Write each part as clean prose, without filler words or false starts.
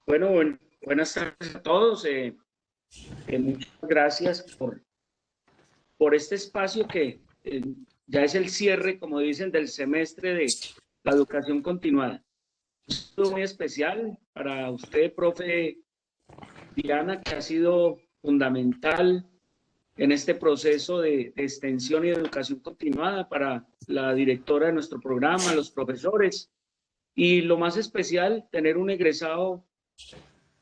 Bueno, buenas tardes a todos. Muchas gracias por este espacio que ya es el cierre, como dicen, del semestre de la educación continuada. Es muy especial para usted, profe Diana, que ha sido fundamental en este proceso de extensión y de educación continuada, para la directora de nuestro programa, los profesores, y lo más especial, tener un egresado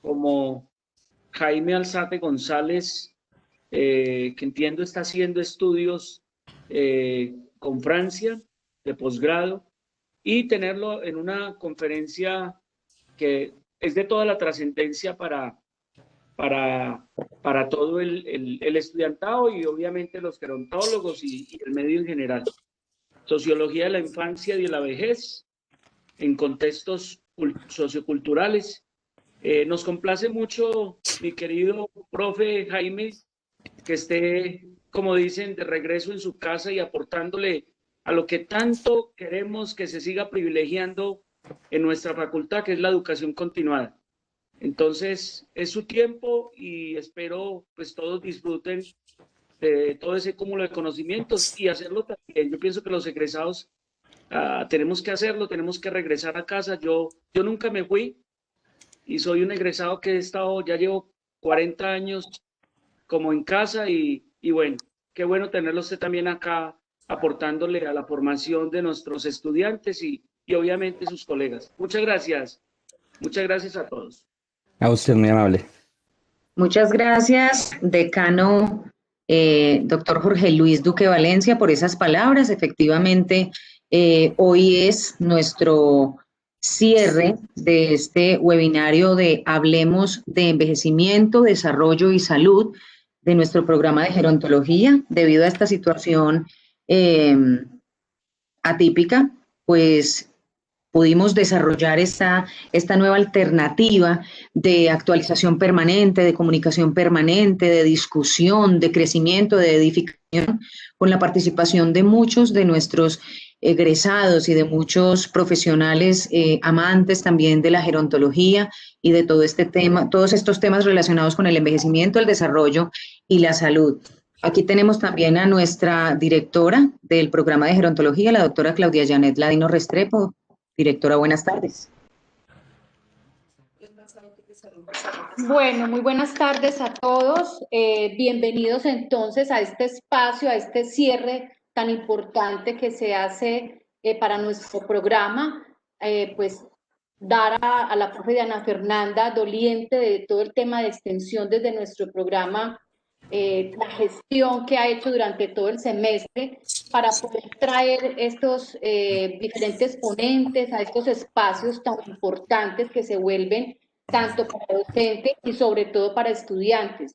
como Jaime Alzate González, que entiendo está haciendo estudios con Francia de posgrado, y tenerlo en una conferencia que es de toda la trascendencia para, para todo el estudiantado y obviamente los gerontólogos y el medio en general. Sociología de la infancia y de la vejez en contextos socioculturales. Nos complace mucho, mi querido profe Jaime, que esté, como dicen, de regreso en su casa y aportándole a lo que tanto queremos que se siga privilegiando en nuestra facultad, que es la educación continuada. Entonces, es su tiempo y espero pues todos disfruten de todo ese cúmulo de conocimientos y hacerlo también. Yo pienso que los egresados tenemos que hacerlo, tenemos que regresar a casa. Yo nunca me fui y soy un egresado que he estado, ya llevo 40 años como en casa y bueno, qué bueno tenerlo usted también acá aportándole a la formación de nuestros estudiantes y obviamente sus colegas. Muchas gracias a todos. A usted, muy amable. Muchas gracias, decano doctor Jorge Luis Duque Valencia, por esas palabras. Efectivamente, hoy es nuestro cierre de este webinario de Hablemos de Envejecimiento, Desarrollo y Salud de nuestro programa de gerontología. Debido a esta situación atípica, pues pudimos desarrollar esta nueva alternativa de actualización permanente, de comunicación permanente, de discusión, de crecimiento, de edificación, con la participación de muchos de nuestros egresados y de muchos profesionales amantes también de la gerontología y de todo este tema, todos estos temas relacionados con el envejecimiento, el desarrollo y la salud. Aquí tenemos también a nuestra directora del programa de gerontología, la doctora Claudia Janet Ladino Restrepo. Directora, buenas tardes. Bueno, muy buenas tardes a todos. Bienvenidos entonces a este espacio, a este cierre tan importante que se hace para nuestro programa. Pues dar a la profe Diana Fernanda, doliente de todo el tema de extensión desde nuestro programa, la gestión que ha hecho durante todo el semestre para poder traer estos diferentes ponentes a estos espacios tan importantes que se vuelven tanto para docentes y sobre todo para estudiantes.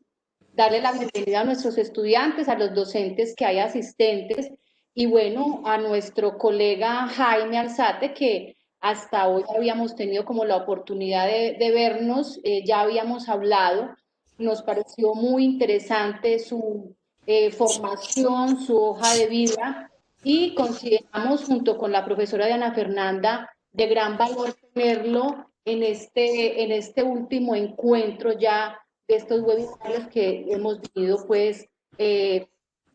Darle la bienvenida a nuestros estudiantes, a los docentes que hay asistentes y bueno, a nuestro colega Jaime Alzate, que hasta hoy habíamos tenido como la oportunidad de vernos, ya habíamos hablado. Nos pareció muy interesante su formación, su hoja de vida y consideramos junto con la profesora Diana Fernanda de gran valor tenerlo en este último encuentro ya de estos webinarios que hemos venido pues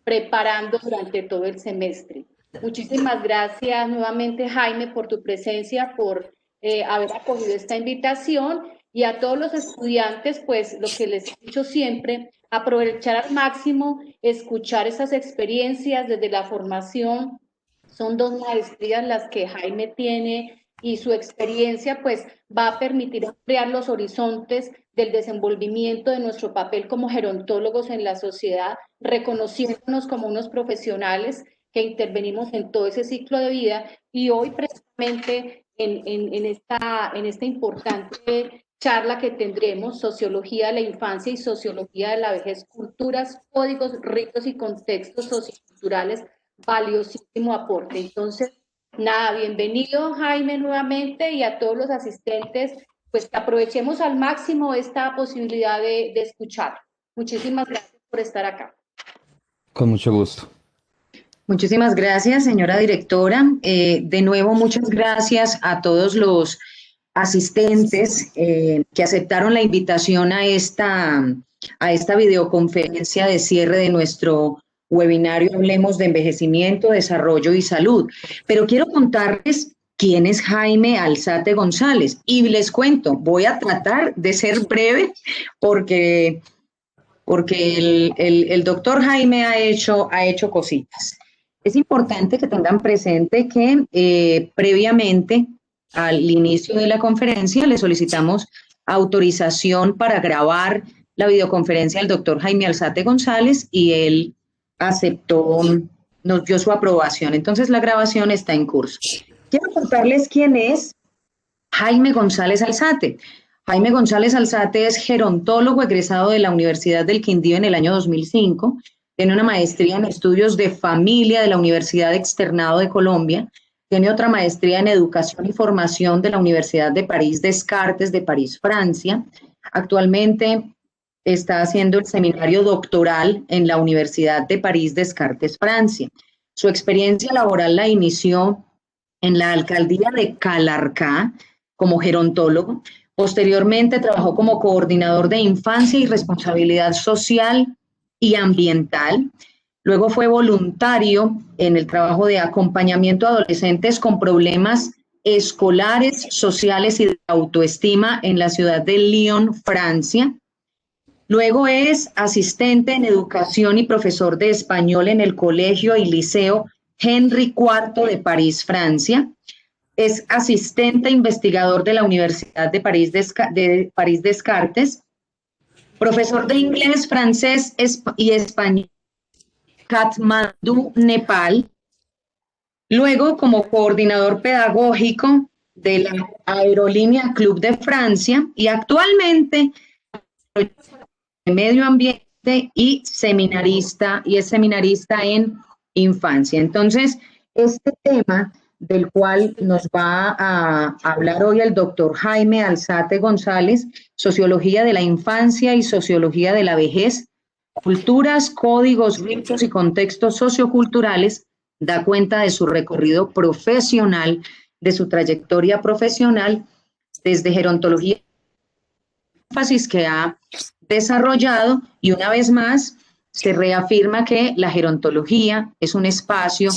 preparando durante todo el semestre. Muchísimas gracias nuevamente, Jaime, por tu presencia, por haber acogido esta invitación. Y a todos los estudiantes, pues lo que les he dicho siempre, aprovechar al máximo, escuchar esas experiencias desde la formación. Son 2 maestrías las que Jaime tiene y su experiencia pues va a permitir ampliar los horizontes del desenvolvimiento de nuestro papel como gerontólogos en la sociedad, reconociéndonos como unos profesionales que intervenimos en todo ese ciclo de vida y hoy precisamente en esta importante charla que tendremos, Sociología de la Infancia y Sociología de la Vejez, Culturas, Códigos, Ritos y Contextos Socioculturales, valiosísimo aporte. Entonces, nada, bienvenido Jaime nuevamente y a todos los asistentes, pues que aprovechemos al máximo esta posibilidad de escuchar. Muchísimas gracias por estar acá. Con mucho gusto. Muchísimas gracias, señora directora. De nuevo, muchas gracias a todos los asistentes que aceptaron la invitación a esta videoconferencia de cierre de nuestro webinario Hablemos de Envejecimiento, Desarrollo y Salud. Pero quiero contarles quién es Jaime Alzate González. Y les cuento, voy a tratar de ser breve porque el doctor Jaime ha hecho cositas. Es importante que tengan presente que previamente al inicio de la conferencia le solicitamos autorización para grabar la videoconferencia del doctor Jaime Alzate González y él aceptó, nos dio su aprobación. Entonces la grabación está en curso. Quiero contarles quién es Jaime González Alzate. Jaime González Alzate es gerontólogo egresado de la Universidad del Quindío en el año 2005. Tiene una maestría en estudios de familia de la Universidad Externado de Colombia. Tiene otra maestría en educación y formación de la Universidad de París Descartes de París, Francia. Actualmente está haciendo el seminario doctoral en la Universidad de París Descartes, Francia. Su experiencia laboral la inició en la alcaldía de Calarcá como gerontólogo. Posteriormente trabajó como coordinador de infancia y responsabilidad social y ambiental. Luego fue voluntario en el trabajo de acompañamiento a adolescentes con problemas escolares, sociales y de autoestima en la ciudad de Lyon, Francia. Luego es asistente en educación y profesor de español en el Colegio y Liceo Henry IV de París, Francia. Es asistente investigador de la Universidad de París Descartes, profesor de inglés, francés y español en Katmandú, Nepal. Luego, como coordinador pedagógico de la Aerolínea Club de Francia y actualmente de medio ambiente y seminarista, y es seminarista en infancia. Entonces, este tema del cual nos va a hablar hoy el doctor Jaime Alzate González, Sociología de la Infancia y Sociología de la Vejez, Culturas, Códigos, Ritos y Contextos Socioculturales, da cuenta de su recorrido profesional, de su trayectoria profesional, desde gerontología, énfasis que ha desarrollado, y una vez más se reafirma que la gerontología es un espacio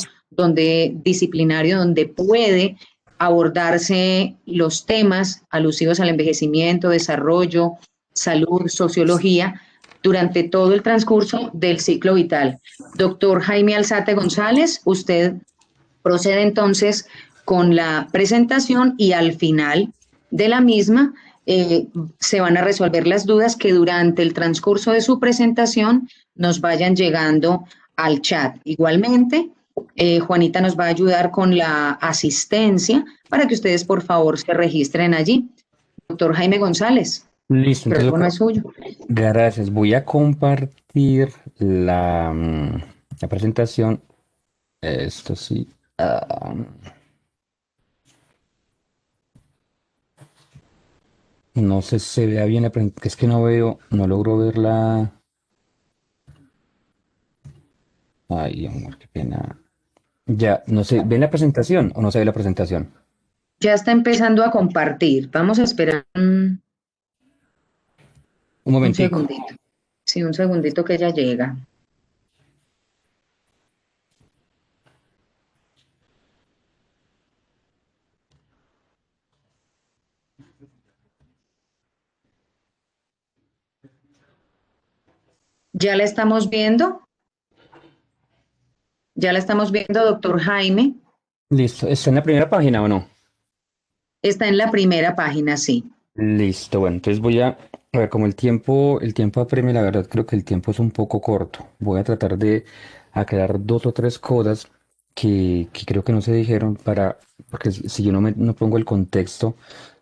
disciplinario donde puede abordarse los temas alusivos al envejecimiento, desarrollo, salud, sociología, durante todo el transcurso del ciclo vital. Doctor Jaime Alzate González, usted procede entonces con la presentación y al final de la misma se van a resolver las dudas que durante el transcurso de su presentación nos vayan llegando al chat. Igualmente, Juanita nos va a ayudar con la asistencia para que ustedes, por favor, se registren allí. Doctor Jaime González. Listo, el teléfono es suyo. Gracias. Voy a compartir la presentación. Esto sí. No sé si se vea bien la presentación, es que no logro verla. Ay, amor, qué pena. Ya, no sé, ¿ven la presentación o no se ve la presentación? Ya está empezando a compartir. Vamos a esperar Un momentico. segundito. Sí, un segundito que ya llega. ¿Ya la estamos viendo? ¿Ya la estamos viendo, doctor Jaime? Listo, ¿está en la primera página o no? Está en la primera página, sí. Listo, bueno, entonces voy a ver, como el tiempo apremia, la verdad creo que el tiempo es un poco corto. Voy a tratar de aclarar dos o tres cosas que creo que no se dijeron porque si yo no pongo el contexto,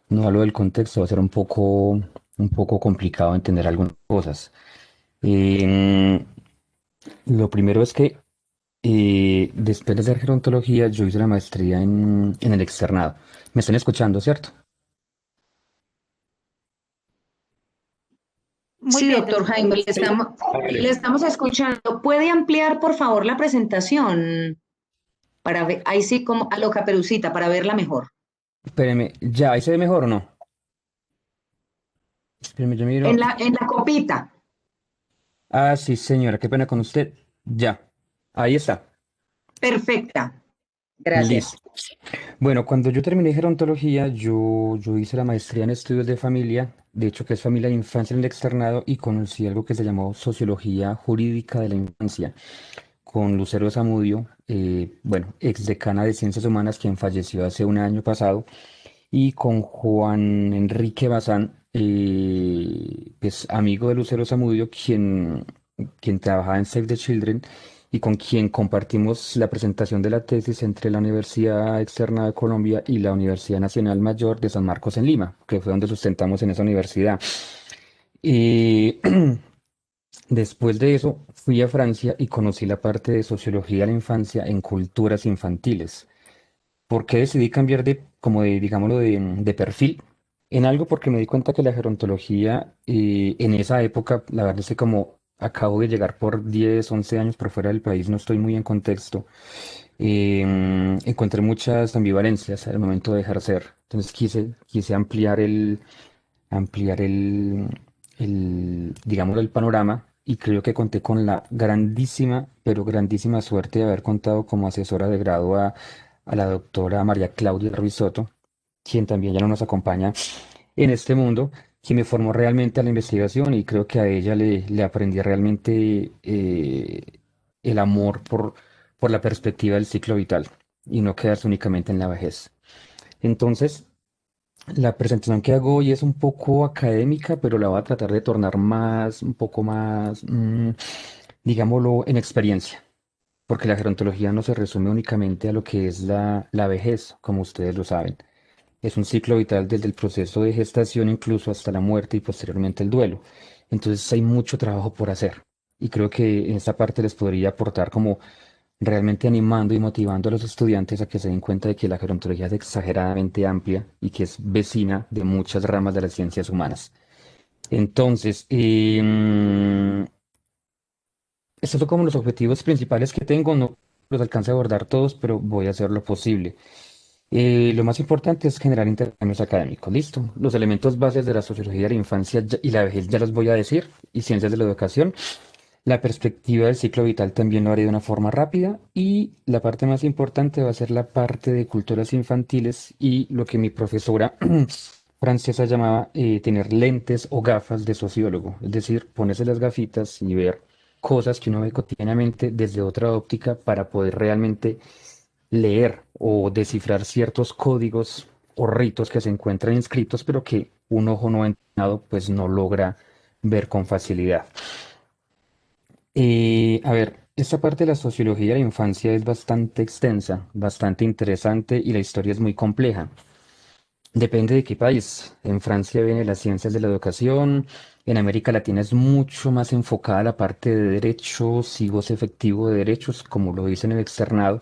no hablo del contexto, va a ser un poco complicado entender algunas cosas. Lo primero es que después de hacer gerontología, yo hice la maestría en el externado. ¿Me están escuchando, cierto? Sí, bien, doctor Jaime, le estamos escuchando. ¿Puede ampliar, por favor, la presentación? Para ver, ahí sí, como a lo Caperucita, para verla mejor. Espéreme, ya, ¿ahí se ve mejor o no? Espéreme, yo miro. En la copita. Ah, sí, señora, qué pena con usted. Ya, ahí está. Perfecta. Gracias. Listo. Bueno, cuando yo terminé gerontología, yo hice la maestría en estudios de familia, de hecho que es familia de infancia en el externado, y conocí algo que se llamó sociología jurídica de la infancia, con Lucero Zamudio, bueno, ex decana de Ciencias Humanas, quien falleció hace un año pasado, y con Juan Enrique Bazán, pues amigo de Lucero Zamudio, quien trabajaba en Save the Children y con quien compartimos la presentación de la tesis entre la Universidad Externa de Colombia y la Universidad Nacional Mayor de San Marcos en Lima, que fue donde sustentamos en esa universidad. Y después de eso fui a Francia y conocí la parte de sociología de la infancia en culturas infantiles. ¿Por qué decidí cambiar como de, digámoslo, de perfil en algo? Porque me di cuenta que la gerontología en esa época, la verdad es que como acabo de llegar por 10 11 años por fuera del país, no estoy muy en contexto, encontré muchas ambivalencias al momento de ejercer. Entonces quise ampliar digámoslo, el panorama, y creo que conté con la grandísima, pero grandísima suerte de haber contado como asesora de grado a la doctora María Claudia Ruizotto, quien también ya no nos acompaña en este mundo, que me formó realmente a la investigación, y creo que a ella le aprendí realmente el amor por la perspectiva del ciclo vital y no quedarse únicamente en la vejez. Entonces, la presentación que hago hoy es un poco académica, pero la voy a tratar de tornar un poco más, digámoslo, en experiencia, porque la gerontología no se resume únicamente a lo que es la vejez, como ustedes lo saben. Es un ciclo vital desde el proceso de gestación incluso hasta la muerte y posteriormente el duelo. Entonces hay mucho trabajo por hacer. Y creo que en esta parte les podría aportar como realmente animando y motivando a los estudiantes a que se den cuenta de que la gerontología es exageradamente amplia y que es vecina de muchas ramas de las ciencias humanas. Entonces, estos son como los objetivos principales que tengo. No los alcance a abordar todos, pero voy a hacer lo posible. Lo más importante es generar intercambios académicos. Listo. Los elementos bases de la sociología de la infancia y la vejez ya los voy a decir, y ciencias de la educación. La perspectiva del ciclo vital también lo haré de una forma rápida, y la parte más importante va a ser la parte de culturas infantiles y lo que mi profesora francesa llamaba tener lentes o gafas de sociólogo, es decir, ponerse las gafitas y ver cosas que uno ve cotidianamente desde otra óptica para poder realmente leer o descifrar ciertos códigos o ritos que se encuentran inscritos, pero que un ojo no entrenado pues no logra ver con facilidad. A ver, esta parte de la sociología de la infancia es bastante extensa, bastante interesante, y la historia es muy compleja. Depende de qué país. En Francia viene las ciencias de la educación, en América Latina es mucho más enfocada a la parte de derechos y goce efectivo de derechos, como lo dice en el externado.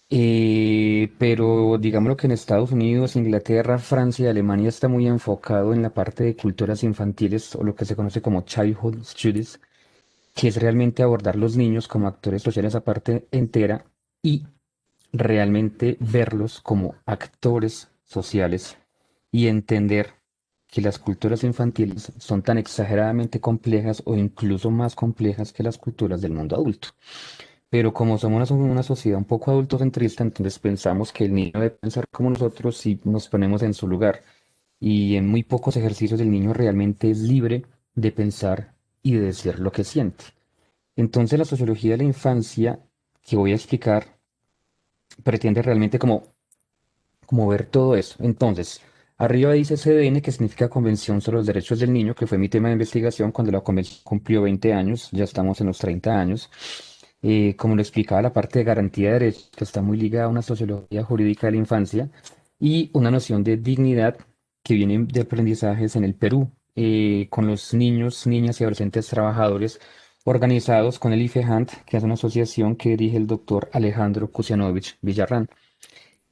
Pero digámoslo que en Estados Unidos, Inglaterra, Francia y Alemania está muy enfocado en la parte de culturas infantiles, o lo que se conoce como Childhood Studies, que es realmente abordar los niños como actores sociales aparte entera, y realmente verlos como actores sociales, y entender que las culturas infantiles son tan exageradamente complejas o incluso más complejas que las culturas del mundo adulto. Pero como somos una sociedad un poco adultocentrista, entonces pensamos que el niño debe pensar como nosotros si nos ponemos en su lugar. Y en muy pocos ejercicios el niño realmente es libre de pensar y de decir lo que siente. Entonces la sociología de la infancia que voy a explicar pretende realmente como ver todo eso. Entonces, arriba dice CDN, que significa Convención sobre los Derechos del Niño, que fue mi tema de investigación cuando la convención cumplió 20 años, ya estamos en los 30 años. Como lo explicaba, la parte de garantía de derechos, que está muy ligada a una sociología jurídica de la infancia, y una noción de dignidad que viene de aprendizajes en el Perú, con los niños, niñas y adolescentes trabajadores organizados con el IFEHANT, que es una asociación que dirige el doctor Alejandro Kusianovich Villarrán,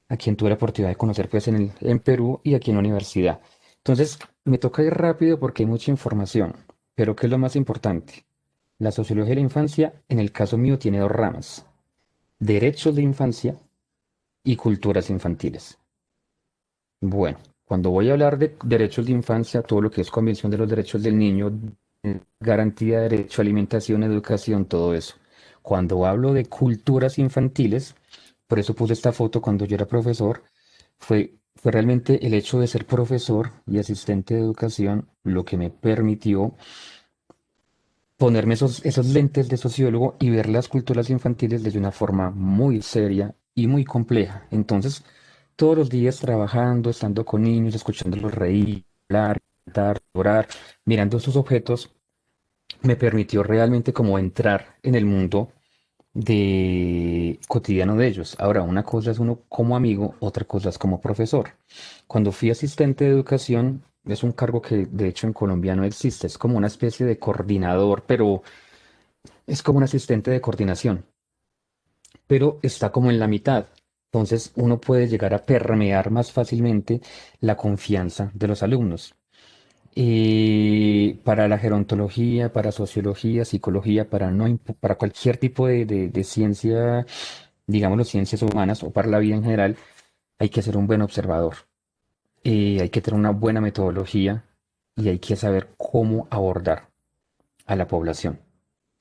a quien tuve la oportunidad de conocer pues en Perú y aquí en la universidad. Entonces, me toca ir rápido porque hay mucha información, pero ¿qué es lo más importante? La sociología de la infancia, en el caso mío, tiene dos ramas: derechos de infancia y culturas infantiles. Bueno, cuando voy a hablar de derechos de infancia, todo lo que es Convención de los Derechos del Niño, garantía de derecho a alimentación, educación, todo eso. Cuando hablo de culturas infantiles, por eso puse esta foto cuando yo era profesor, fue realmente el hecho de ser profesor y asistente de educación lo que me permitió ponerme esos lentes de sociólogo y ver las culturas infantiles desde una forma muy seria y muy compleja. Entonces, todos los días trabajando, estando con niños, escuchándolos reír, hablar, cantar, llorar, mirando sus objetos, me permitió realmente como entrar en el mundo de cotidiano de ellos. Ahora, una cosa es uno como amigo, otra cosa es como profesor. Cuando fui asistente de educación, es un cargo que de hecho en Colombia no existe, es como una especie de coordinador, pero es como un asistente de coordinación, pero está como en la mitad. Entonces uno puede llegar a permear más fácilmente la confianza de los alumnos. Y para la gerontología, para sociología, psicología, para cualquier tipo de ciencia, digámoslo, ciencias humanas o para la vida en general, hay que ser un buen observador. Hay que tener una buena metodología y hay que saber cómo abordar a la población.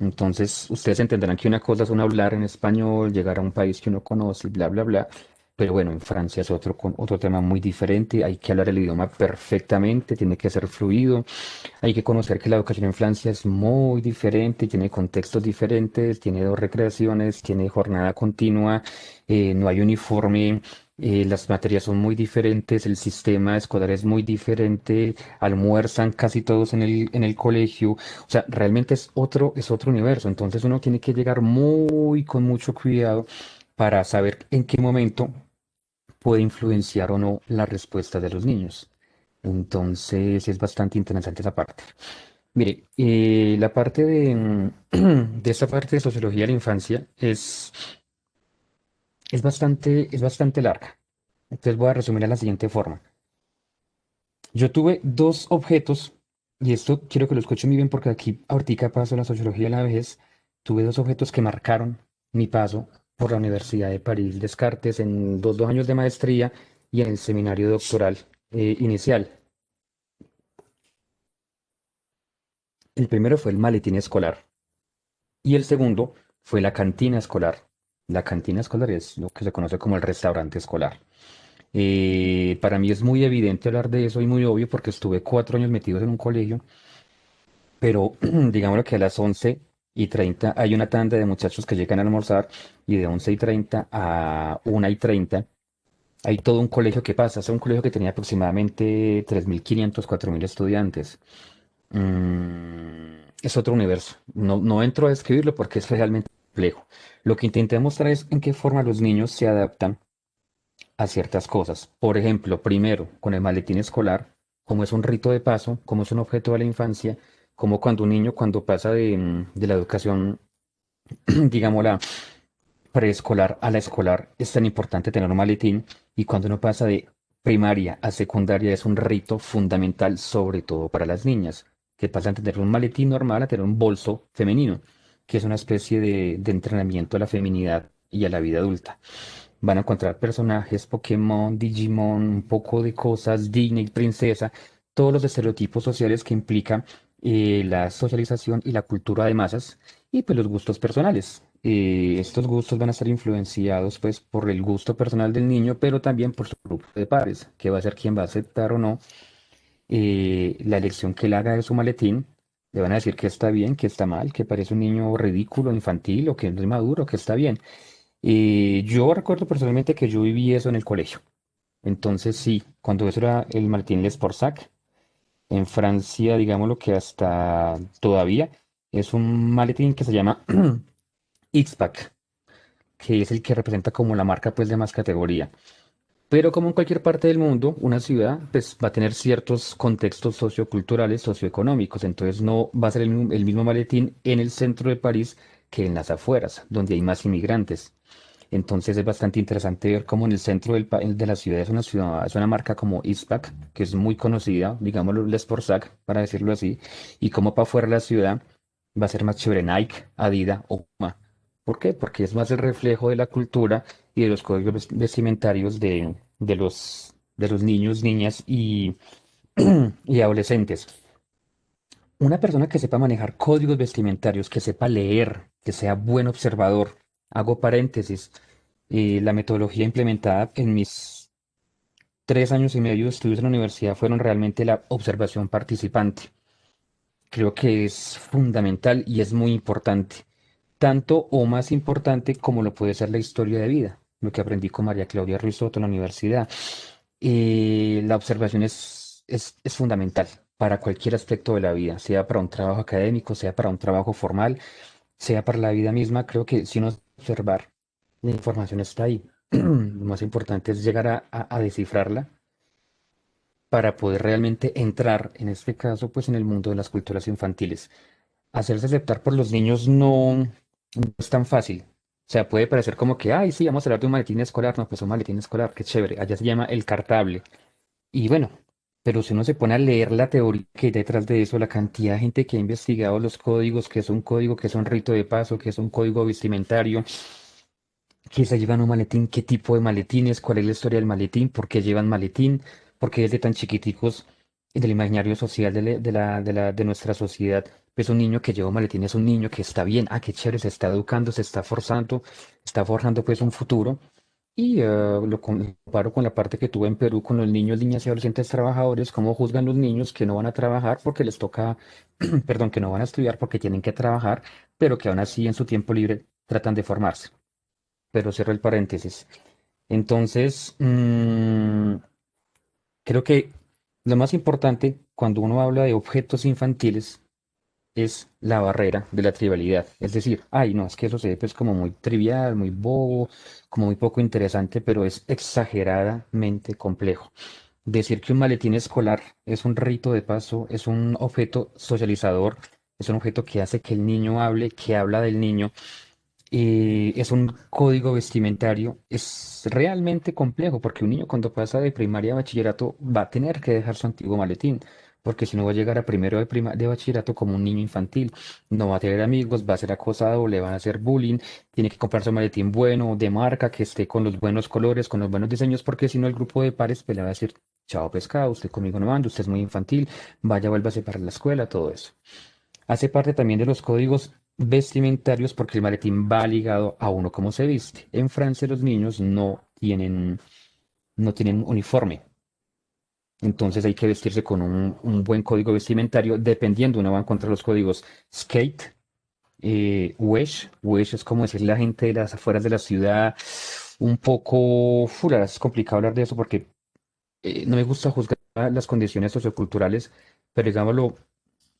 Entonces, ustedes entenderán que una cosa es uno hablar en español, llegar a un país que uno conoce, bla, bla, bla. Pero bueno, en Francia es otro tema muy diferente. Hay que hablar el idioma perfectamente, tiene que ser fluido. Hay que conocer que la educación en Francia es muy diferente, tiene contextos diferentes, tiene dos recreaciones, tiene jornada continua, no hay uniforme, las materias son muy diferentes, el sistema escolar es muy diferente, almuerzan casi todos en el colegio, o sea, realmente es otro universo, entonces uno tiene que llegar muy con mucho cuidado para saber en qué momento puede influenciar o no la respuesta de los niños. Entonces es bastante interesante esa parte. Mire, la parte de esta parte de sociología de la infancia es bastante larga. Entonces voy a resumir de la siguiente forma. Yo tuve dos objetos, y esto quiero que lo escuchen muy bien porque aquí ahorita paso a la sociología de la vejez. Tuve dos objetos que marcaron mi paso por la Universidad de París Descartes en dos años de maestría y en el seminario doctoral inicial. El primero fue el maletín escolar. Y el segundo fue la cantina escolar. La cantina escolar es lo que se conoce como el restaurante escolar. Para mí es muy evidente hablar de eso y muy obvio porque estuve 4 años metidos en un colegio, pero digámoslo que a las 11:30 hay una tanda de muchachos que llegan a almorzar y de 11:30 a 1:30 hay todo un colegio que pasa. Es un colegio que tenía aproximadamente 3.500, 4.000 estudiantes. Es otro universo. No entro a describirlo porque es realmente complejo. Lo que intenté mostrar es en qué forma los niños se adaptan a ciertas cosas. Por ejemplo, primero, con el maletín escolar, como es un rito de paso, como es un objeto de la infancia, como cuando un niño cuando pasa de la educación, digamos, la preescolar a la escolar, es tan importante tener un maletín y cuando uno pasa de primaria a secundaria es un rito fundamental, sobre todo para las niñas, que pasan de tener un maletín normal a tener un bolso femenino, que es una especie de entrenamiento a la feminidad y a la vida adulta. Van a encontrar personajes, Pokémon, Digimon, un poco de cosas, Disney, princesa, todos los estereotipos sociales que implica la socialización y la cultura de masas y pues los gustos personales. Estos gustos van a estar influenciados pues por el gusto personal del niño, pero también por su grupo de pares, que va a ser quien va a aceptar o no la elección que él haga de su maletín. Le van a decir que está bien, que está mal, que parece un niño ridículo, infantil o que no es maduro, que está bien. Yo recuerdo personalmente que yo viví eso en el colegio. Entonces sí, cuando eso era el maletín Les Porsac, en Francia, digámoslo que hasta todavía, es un maletín que se llama X-Pack, que es el que representa como la marca pues de más categoría. Pero como en cualquier parte del mundo, una ciudad pues va a tener ciertos contextos socioculturales, socioeconómicos, entonces no va a ser el mismo maletín en el centro de París que en las afueras, donde hay más inmigrantes. Entonces es bastante interesante ver cómo en el centro de la ciudad, es una marca como Ispac, que es muy conocida, digámoslo, Les Porsac, para decirlo así, y cómo para afuera de la ciudad va a ser más chévere Nike, Adidas o Puma. ¿Por qué? Porque es más el reflejo de la cultura y de los códigos vestimentarios de los niños, niñas y adolescentes. Una persona que sepa manejar códigos vestimentarios, que sepa leer, que sea buen observador. Hago paréntesis. La metodología implementada en mis 3 años y medio de estudios en la universidad fueron realmente la observación participante. Creo que es fundamental y es muy importante, tanto o más importante como lo puede ser la historia de vida, lo que aprendí con María Claudia Ruiz Soto en la universidad. La observación es fundamental para cualquier aspecto de la vida, sea para un trabajo académico, sea para un trabajo formal, sea para la vida misma. Creo que si uno observar, la información está ahí. Lo más importante es llegar a descifrarla para poder realmente entrar, en este caso, pues en el mundo de las culturas infantiles. Hacerse aceptar por los niños no es tan fácil. O sea, puede parecer como que, ay, sí, vamos a hablar de un maletín escolar. No, pues un maletín escolar, qué chévere. Allá se llama el cartable. Y bueno, pero si uno se pone a leer la teoría que hay detrás de eso, la cantidad de gente que ha investigado los códigos, qué es un código, qué es un rito de paso, qué es un código vestimentario, qué se llevan un maletín, qué tipo de maletines, cuál es la historia del maletín, por qué llevan maletín, por qué desde tan chiquiticos en el imaginario social de nuestra sociedad, pues un niño que lleva un maletín es un niño que está bien, qué chévere, se está educando, se está forjando pues un futuro. Y lo comparo con la parte que tuve en Perú con los niños, niñas y adolescentes trabajadores, cómo juzgan los niños que no van a trabajar porque les toca, perdón, que no van a estudiar porque tienen que trabajar, pero que aún así en su tiempo libre tratan de formarse. Pero cierro el paréntesis. Entonces, creo que lo más importante cuando uno habla de objetos infantiles es la barrera de la trivialidad. Es decir, ay, no, es que eso se ve pues como muy trivial, muy bobo, como muy poco interesante, pero es exageradamente complejo. Decir que un maletín escolar es un rito de paso, es un objeto socializador, es un objeto que hace que el niño hable, que habla del niño, es un código vestimentario, es realmente complejo porque un niño cuando pasa de primaria a bachillerato va a tener que dejar su antiguo maletín, porque si no va a llegar a primero de bachillerato como un niño infantil, no va a tener amigos, va a ser acosado, le van a hacer bullying, tiene que comprarse un maletín bueno, de marca, que esté con los buenos colores, con los buenos diseños, porque si no el grupo de pares pues, le va a decir, chao pescado, usted conmigo no anda, usted es muy infantil, vaya, vuélvase para la escuela, todo eso. Hace parte también de los códigos vestimentarios porque el maletín va ligado a uno cómo se viste. En Francia los niños no tienen uniforme, entonces hay que vestirse con un buen código vestimentario. Dependiendo, uno va a encontrar los códigos skate, wesh es como decir la gente de las afueras de la ciudad, un poco, fula, es complicado hablar de eso porque no me gusta juzgar las condiciones socioculturales, pero digámoslo,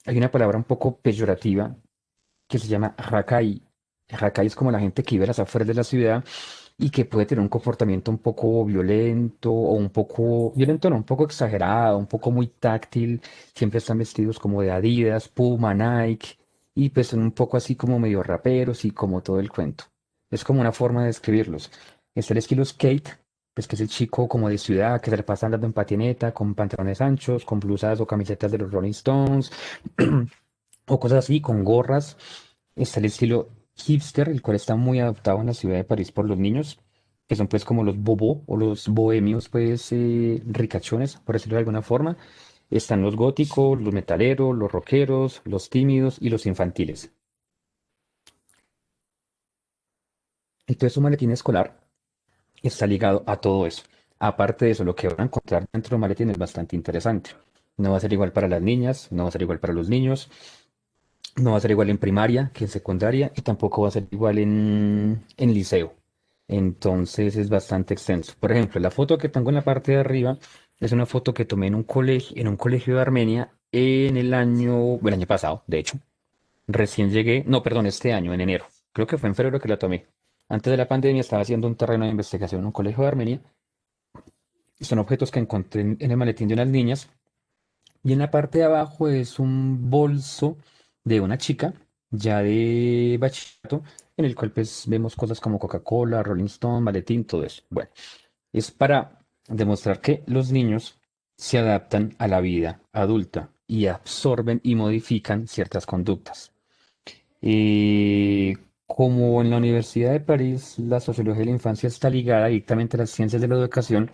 hay una palabra un poco peyorativa que se llama Rakai. Rakai es como la gente que vive a las afueras de la ciudad y que puede tener un comportamiento un poco violento o un poco, violento no, un poco exagerado, un poco muy táctil. Siempre están vestidos como de Adidas, Puma, Nike y pues son un poco así como medio raperos y como todo el cuento. Es como una forma de describirlos. Está el estilo skate, pues que es el chico como de ciudad que se le pasa andando en patineta, con pantalones anchos, con blusas o camisetas de los Rolling Stones o cosas así, con gorras. Está el estilo hipster, el cual está muy adaptado en la ciudad de París por los niños, que son pues como los bobo o los bohemios, pues ricachones, por decirlo de alguna forma. Están los góticos, los metaleros, los rockeros, los tímidos y los infantiles. Entonces, un maletín escolar está ligado a todo eso. Aparte de eso, lo que van a encontrar dentro del maletín es bastante interesante. No va a ser igual para las niñas, no va a ser igual para los niños. No va a ser igual en primaria que en secundaria y tampoco va a ser igual en liceo. Entonces es bastante extenso. Por ejemplo, la foto que tengo en la parte de arriba es una foto que tomé en un colegio de Armenia el año pasado, de hecho. Recién llegué, no, perdón, este año, en enero. Creo que fue en febrero que la tomé. Antes de la pandemia estaba haciendo un terreno de investigación en un colegio de Armenia. Y son objetos que encontré en el maletín de unas niñas. Y en la parte de abajo es un bolso de una chica, ya de bachillerato, en el cual pues vemos cosas como Coca-Cola, Rolling Stone, maletín, todo eso. Bueno, es para demostrar que los niños se adaptan a la vida adulta y absorben y modifican ciertas conductas. Como en la Universidad de París, la sociología de la infancia está ligada directamente a las ciencias de la educación,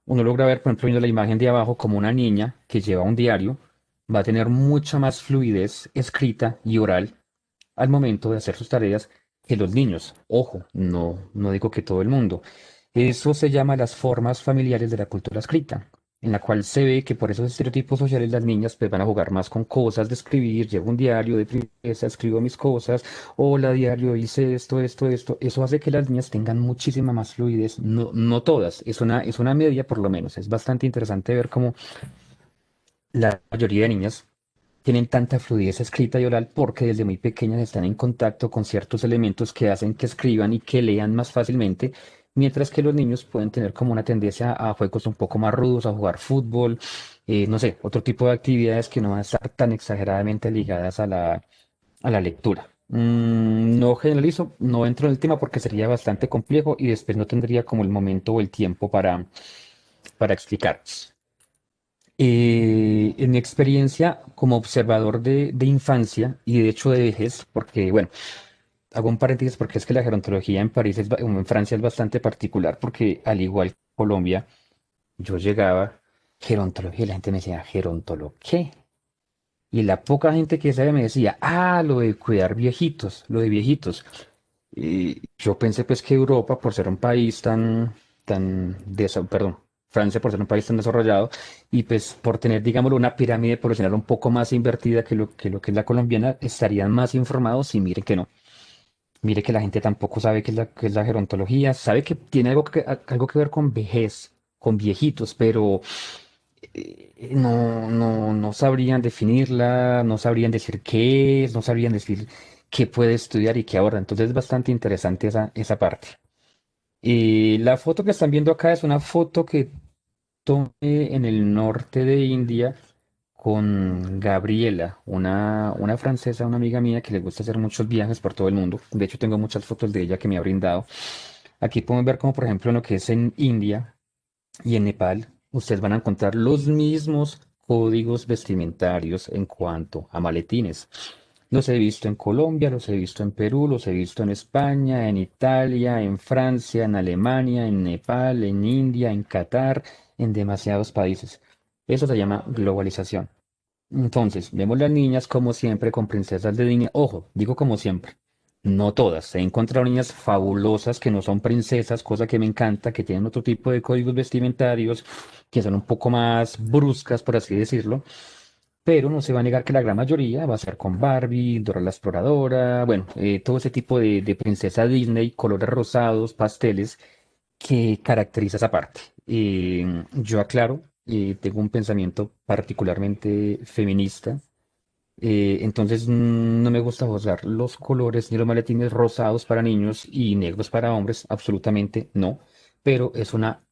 uno logra ver, por ejemplo, viendo la imagen de abajo, como una niña que lleva un diario va a tener mucha más fluidez escrita y oral al momento de hacer sus tareas que los niños. Ojo, no digo que todo el mundo. Eso se llama las formas familiares de la cultura escrita, en la cual se ve que por esos estereotipos sociales las niñas pues, van a jugar más con cosas de escribir, llevo un diario de princesa, escribo mis cosas, hola diario, hice esto. Eso hace que las niñas tengan muchísima más fluidez, no todas, es una media por lo menos. Es bastante interesante ver cómo la mayoría de niñas tienen tanta fluidez escrita y oral porque desde muy pequeñas están en contacto con ciertos elementos que hacen que escriban y que lean más fácilmente, mientras que los niños pueden tener como una tendencia a juegos un poco más rudos, a jugar fútbol, no sé, otro tipo de actividades que no van a estar tan exageradamente ligadas a la lectura. No generalizo, no entro en el tema porque sería bastante complejo y después no tendría como el momento o el tiempo para explicar. En mi experiencia como observador de infancia y de hecho de vejez, porque bueno, hago un paréntesis porque es que la gerontología en París, en Francia es bastante particular porque al igual que Colombia, yo llegaba, gerontología, y la gente me decía, ¿gerontología qué? Y la poca gente que sabe me decía, lo de cuidar viejitos, lo de viejitos. Y yo pensé pues que Europa, por ser un país perdón, Francia por ser un país tan desarrollado y pues por tener, digámoslo, una pirámide poblacional un poco más invertida que lo que es la colombiana, estarían más informados y mire que no. Mire que la gente tampoco sabe qué es la gerontología, sabe que tiene algo que ver con vejez, con viejitos, pero no sabrían definirla, no sabrían decir qué es, no sabrían decir qué puede estudiar y qué ahora. Entonces es bastante interesante esa parte. Y la foto que están viendo acá es una foto que tomé en el norte de India con Gabriela, una francesa, una amiga mía que le gusta hacer muchos viajes por todo el mundo. De hecho, tengo muchas fotos de ella que me ha brindado. Aquí podemos ver como, por ejemplo, en lo que es en India y en Nepal, ustedes van a encontrar los mismos códigos vestimentarios en cuanto a maletines. Los he visto en Colombia, los he visto en Perú, los he visto en España, en Italia, en Francia, en Alemania, en Nepal, en India, en Qatar, en demasiados países. Eso se llama globalización. Entonces, vemos las niñas como siempre con princesas de Disney. Ojo, digo como siempre. No todas. He encontrado niñas fabulosas que no son princesas, cosa que me encanta, que tienen otro tipo de códigos vestimentarios, que son un poco más bruscas, por así decirlo. Pero no se va a negar que la gran mayoría va a ser con Barbie, Dora la Exploradora, bueno, todo ese tipo de princesa Disney, colores rosados, pasteles, que caracteriza esa parte. Yo aclaro, tengo un pensamiento particularmente feminista, entonces no me gusta usar los colores ni los maletines rosados para niños y negros para hombres, absolutamente no, pero es una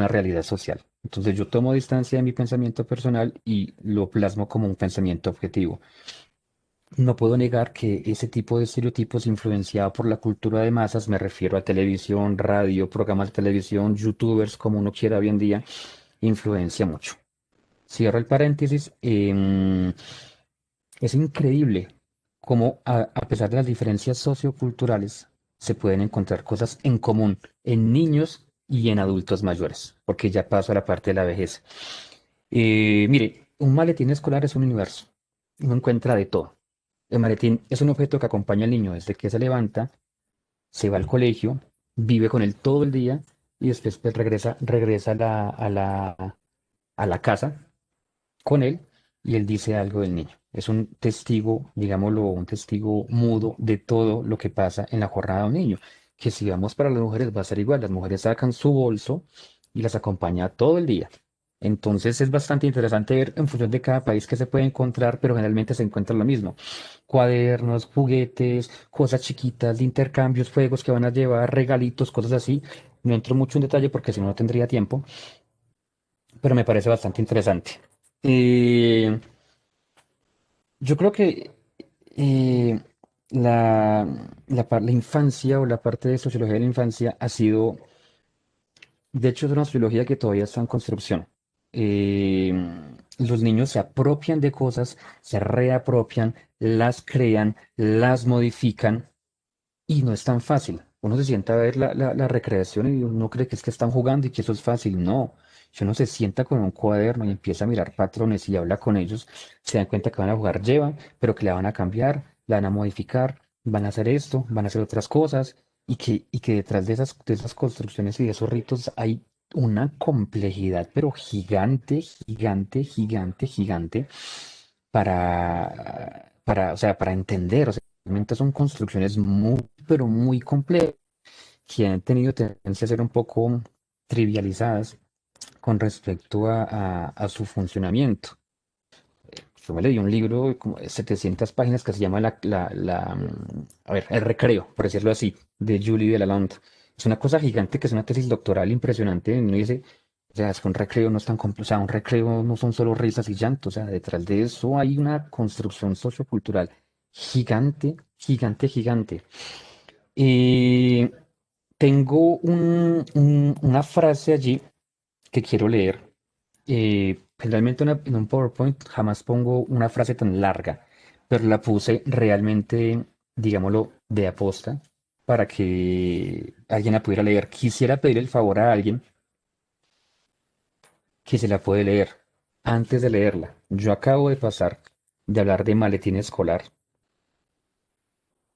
realidad social. Entonces yo tomo distancia de mi pensamiento personal y lo plasmo como un pensamiento objetivo. No puedo negar que ese tipo de estereotipos influenciado por la cultura de masas, me refiero a televisión, radio, programas de televisión, youtubers, como uno quiera hoy en día, influencia mucho. Cierro el paréntesis. Es increíble cómo, a pesar de las diferencias socioculturales, se pueden encontrar cosas en común en niños y en adultos mayores, porque ya paso a la parte de la vejez. Mire, un maletín escolar es un universo. Uno encuentra de todo. El maletín es un objeto que acompaña al niño desde que se levanta, se va al colegio, vive con él todo el día y después pues, regresa a la casa con él y él dice algo del niño. Es un testigo, digámoslo, un testigo mudo de todo lo que pasa en la jornada de un niño. Que si vamos para las mujeres va a ser igual. Las mujeres sacan su bolso y las acompaña todo el día. Entonces es bastante interesante ver en función de cada país que se puede encontrar, pero generalmente se encuentra lo mismo. Cuadernos, juguetes, cosas chiquitas, de intercambios, juegos que van a llevar, regalitos, cosas así. No entro mucho en detalle porque si no, no tendría tiempo, pero me parece bastante interesante. Eh, yo creo que eh, la infancia o la parte de sociología de la infancia ha sido, de hecho, es una sociología que todavía está en construcción. Eh, los niños se apropian de cosas, se reapropian, las crean, las modifican y no es tan fácil. Uno se sienta a ver la recreación y uno cree que es que están jugando y que eso es fácil. No, Si uno se sienta con un cuaderno y empieza a mirar patrones y habla con ellos, se dan cuenta que van a jugar lleva, pero que la van a cambiar, la van a modificar, van a hacer esto, van a hacer otras cosas, y que detrás de esas construcciones y de esos ritos hay una complejidad, pero gigante, gigante, gigante, gigante, o sea, para entender. O sea, realmente son construcciones muy, pero muy complejas que han tenido tendencia a ser un poco trivializadas con respecto a su funcionamiento. Yo me leí un libro de como de 700 páginas que se llama a ver, El Recreo, por decirlo así, de Julie Delalande. Es una cosa gigante que es una tesis doctoral impresionante. Y uno dice, o sea, es que un recreo no es tan complejo, o sea, un recreo no son solo risas y llanto, o sea, detrás de eso hay una construcción sociocultural gigante, gigante, gigante. Y tengo una frase allí que quiero leer. Generalmente en un PowerPoint jamás pongo una frase tan larga, pero la puse realmente, digámoslo, de aposta para que alguien la pudiera leer. Quisiera pedir el favor a alguien que se la puede leer antes de leerla. Yo acabo de pasar de hablar de maletín escolar,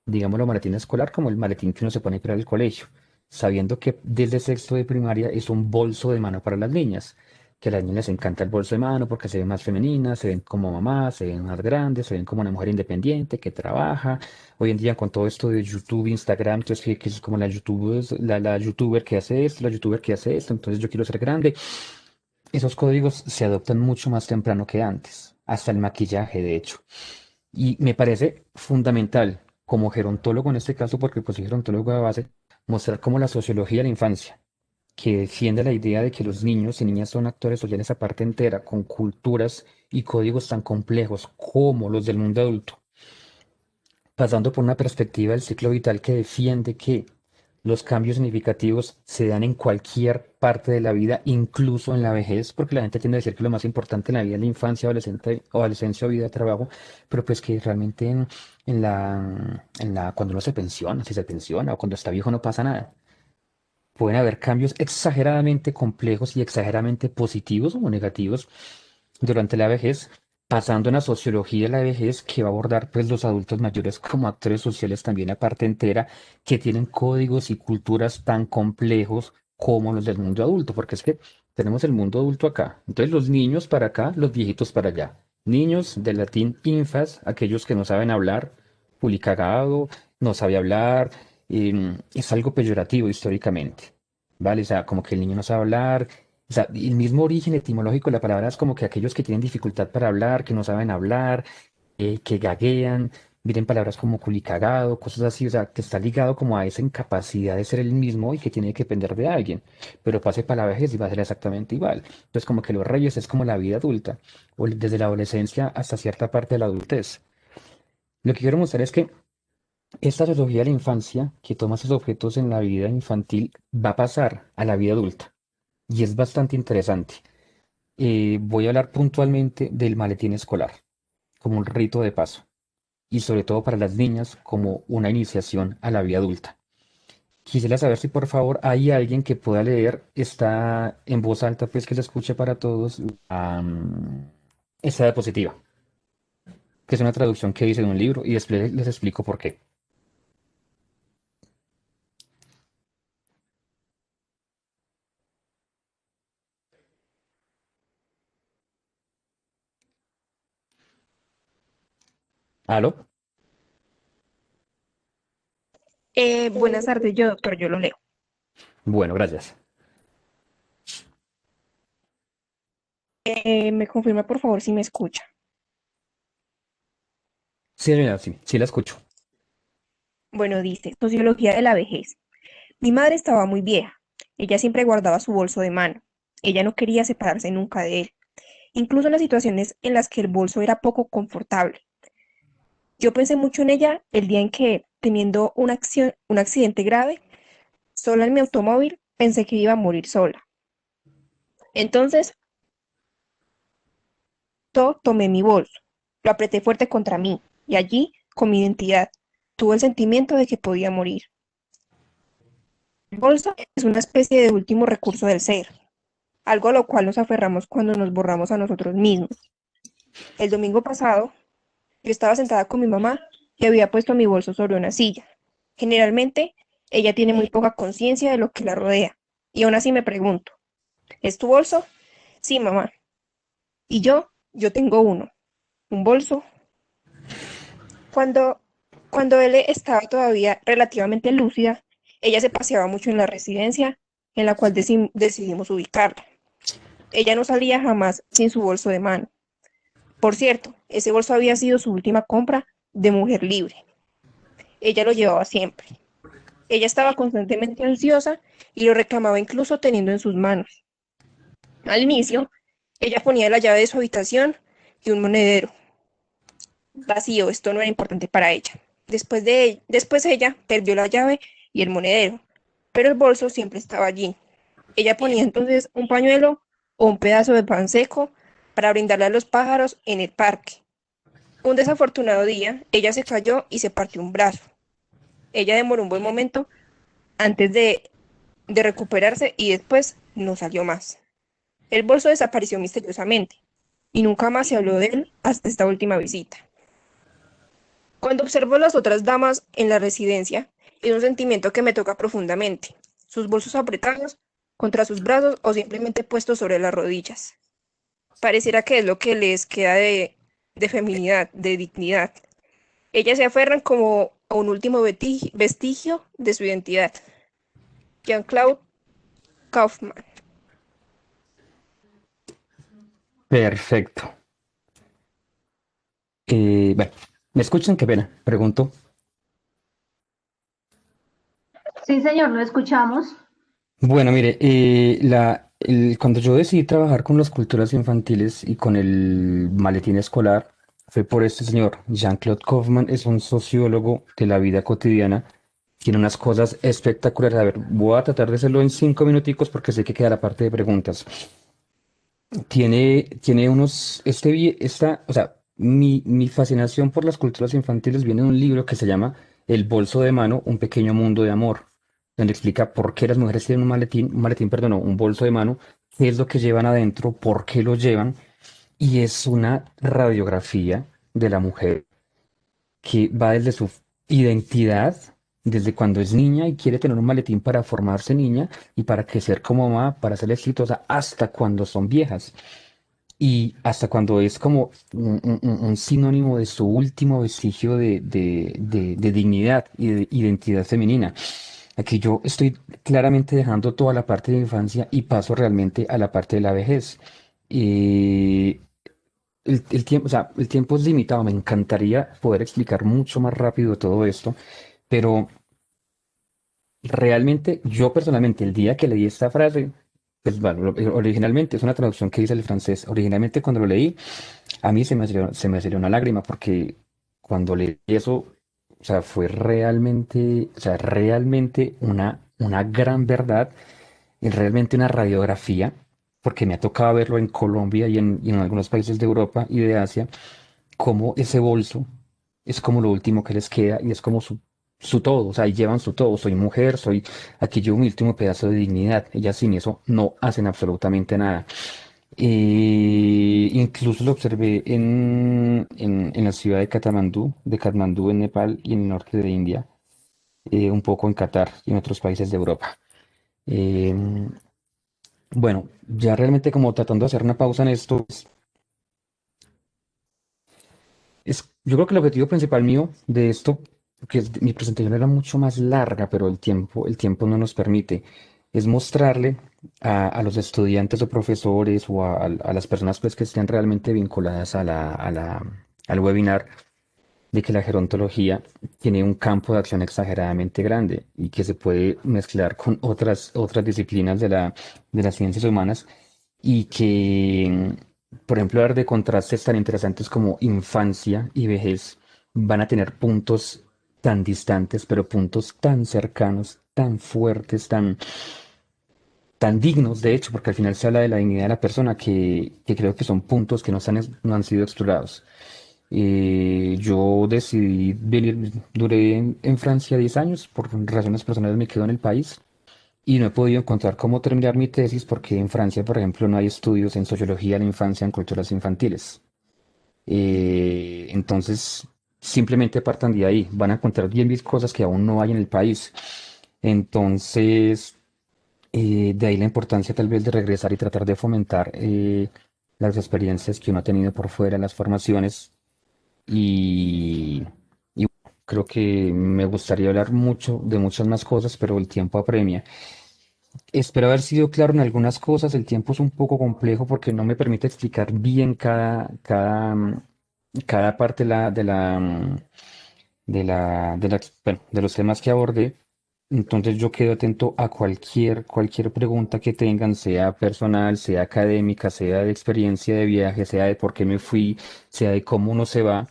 digámoslo, maletín escolar como el maletín que uno se pone para ir al colegio, sabiendo que desde sexto de primaria es un bolso de mano para las niñas, que a las niñas les encanta el bolso de mano porque se ven más femeninas, se ven como mamás, se ven más grandes, se ven como una mujer independiente que trabaja. Hoy en día con todo esto de YouTube, Instagram, entonces que es como la youtuber que hace esto, la youtuber que hace esto, entonces yo quiero ser grande. Esos códigos se adoptan mucho más temprano que antes, hasta el maquillaje, de hecho. Y me parece fundamental, como gerontólogo en este caso, porque pues soy gerontólogo de base, mostrar cómo la sociología de la infancia, que defiende la idea de que los niños y niñas son actores sociales a parte entera, con culturas y códigos tan complejos como los del mundo adulto, pasando por una perspectiva del ciclo vital que defiende que los cambios significativos se dan en cualquier parte de la vida, incluso en la vejez, porque la gente tiende a decir que lo más importante en la vida es la infancia, adolescencia o vida de trabajo, pero pues que realmente cuando uno se pensiona, si se pensiona o cuando está viejo no pasa nada. Pueden haber cambios exageradamente complejos y exageradamente positivos o negativos durante la vejez, pasando en la sociología de la vejez que va a abordar pues los adultos mayores como actores sociales también a parte entera, que tienen códigos y culturas tan complejos como los del mundo adulto, porque es que tenemos el mundo adulto acá, entonces los niños para acá, los viejitos para allá. Niños del latín infas, aquellos que no saben hablar, pulicagado, no sabe hablar, es algo peyorativo históricamente, ¿vale? O sea, como que el niño no sabe hablar. O sea, el mismo origen etimológico de la palabra es como que aquellos que tienen dificultad para hablar, que no saben hablar, que gaguean, miren palabras como culicagado, cosas así, o sea, que está ligado como a esa incapacidad de ser el mismo y que tiene que depender de alguien. Pero pase para la vejez y va a ser exactamente igual. Entonces, como que los reyes es como la vida adulta, o desde la adolescencia hasta cierta parte de la adultez. Lo que quiero mostrar es que esta sociología de la infancia, que toma esos objetos en la vida infantil, va a pasar a la vida adulta. Y es bastante interesante. Voy a hablar puntualmente del maletín escolar, como un rito de paso, y sobre todo para las niñas como una iniciación a la vida adulta. Quisiera saber si por favor hay alguien que pueda leer, está en voz alta, pues que se escuche para todos, esta diapositiva, que es una traducción que hice de un libro y después les explico por qué. ¿Aló? Buenas tardes, yo doctor, yo lo leo. Bueno, gracias. Me confirma por favor si me escucha. Sí, señora, sí, sí la escucho. Bueno, dice, Sociología de la vejez. Mi madre estaba muy vieja. Ella siempre guardaba su bolso de mano. Ella no quería separarse nunca de él, incluso en las situaciones en las que el bolso era poco confortable. Yo pensé mucho en ella el día en que, teniendo un accidente grave, sola en mi automóvil, pensé que iba a morir sola. Entonces, tomé mi bolso, lo apreté fuerte contra mí, y allí, con mi identidad, tuve el sentimiento de que podía morir. El bolso es una especie de último recurso del ser. algo a lo cual nos aferramos cuando nos borramos a nosotros mismos. El domingo pasado, yo estaba sentada con mi mamá y había puesto mi bolso sobre una silla. Generalmente, ella tiene muy poca conciencia de lo que la rodea, y aún así me pregunto, ¿es tu bolso? Sí, mamá. Y yo tengo uno, un bolso. Cuando, cuando él estaba todavía relativamente lúcida, ella se paseaba mucho en la residencia en la cual decidimos ubicarla. Ella no salía jamás sin su bolso de mano. Por cierto, ese bolso había sido su última compra de mujer libre. Ella lo llevaba siempre. Ella estaba constantemente ansiosa y lo reclamaba incluso teniendo en sus manos. Al inicio, ella ponía la llave de su habitación y un monedero. Vacío, esto no era importante para ella. Después ella perdió la llave y el monedero, pero el bolso siempre estaba allí. Ella ponía entonces un pañuelo o un pedazo de pan seco para brindarle a los pájaros en el parque. Un desafortunado día, ella se cayó y se partió un brazo. Ella demoró un buen momento antes de recuperarse y después no salió más. El bolso desapareció misteriosamente y nunca más se habló de él hasta esta última visita. Cuando observo a las otras damas en la residencia, es un sentimiento que me toca profundamente. Sus bolsos apretados contra sus brazos o simplemente puestos sobre las rodillas. Pareciera que es lo que les queda de feminidad, de dignidad. Ellas se aferran como a un último vestigio de su identidad. Jean-Claude Kaufmann. Perfecto. Bueno, ¿me escuchan? Qué pena. Pregunto. Sí, señor, lo escuchamos. Bueno, mire, cuando yo decidí trabajar con las culturas infantiles y con el maletín escolar, fue por este señor. Jean-Claude Kaufmann es un sociólogo de la vida cotidiana. Tiene unas cosas espectaculares. A ver, voy a tratar de hacerlo en 5 minuticos porque sé que queda la parte de preguntas. Tiene unos, o sea, mi fascinación por las culturas infantiles viene de un libro que se llama El bolso de mano, un pequeño mundo de amor, donde explica por qué las mujeres tienen perdón, no, un bolso de mano, qué es lo que llevan adentro, por qué lo llevan, y es una radiografía de la mujer que va desde su identidad, desde cuando es niña y quiere tener un maletín para formarse niña y para crecer como mamá, para ser exitosa, hasta cuando son viejas. Y hasta cuando es como un sinónimo de su último vestigio de dignidad y de identidad femenina. Aquí yo estoy claramente dejando toda la parte de infancia y paso realmente a la parte de la vejez. Eh, el tiempo, o sea, el tiempo es limitado. Me encantaría poder explicar mucho más rápido todo esto, pero realmente, yo personalmente, el día que leí esta frase, pues bueno, originalmente es una traducción que dice el francés. Originalmente cuando lo leí, a mí se me salió una lágrima porque cuando leí eso, o sea, fue realmente, o sea, realmente una gran verdad y realmente una radiografía, porque me ha tocado verlo en Colombia y en algunos países de Europa y de Asia, como ese bolso es como lo último que les queda y es como su todo, o sea, llevan su todo, soy mujer, aquí llevo mi último pedazo de dignidad, ellas sin eso no hacen absolutamente nada. Incluso lo observé en la ciudad de Katmandú en Nepal y en el norte de India, un poco en Qatar y en otros países de Europa. Eh, bueno, ya realmente como tratando de hacer una pausa en esto, yo creo que el objetivo principal mío de esto, que mi presentación era mucho más larga, pero el tiempo no nos permite, es mostrarle a los estudiantes o profesores o a las personas pues, que estén realmente vinculadas al webinar de que la gerontología tiene un campo de acción exageradamente grande y que se puede mezclar con otras disciplinas de las ciencias humanas y que, por ejemplo, hablar de contrastes tan interesantes como infancia y vejez van a tener puntos tan distantes, pero puntos tan cercanos, tan fuertes, tan dignos, de hecho, porque al final se habla de la dignidad de la persona, que creo que son puntos que no han sido explorados. Yo decidí venir, duré en Francia 10 años, por razones personales me quedo en el país y no he podido encontrar cómo terminar mi tesis porque en Francia, por ejemplo, no hay estudios en sociología de la infancia en culturas infantiles. Entonces, simplemente partan de ahí. Van a encontrar 10.000 cosas que aún no hay en el país. Entonces, de ahí la importancia tal vez de regresar y tratar de fomentar las experiencias que uno ha tenido por fuera, las formaciones. Y creo que me gustaría hablar mucho de muchas más cosas, pero el tiempo apremia. Espero haber sido claro en algunas cosas. El tiempo es un poco complejo porque no me permite explicar bien cada parte bueno, de los temas que abordé. Entonces yo quedo atento a cualquier pregunta que tengan, sea personal, sea académica, sea de experiencia de viaje, sea de por qué me fui, sea de cómo uno se va.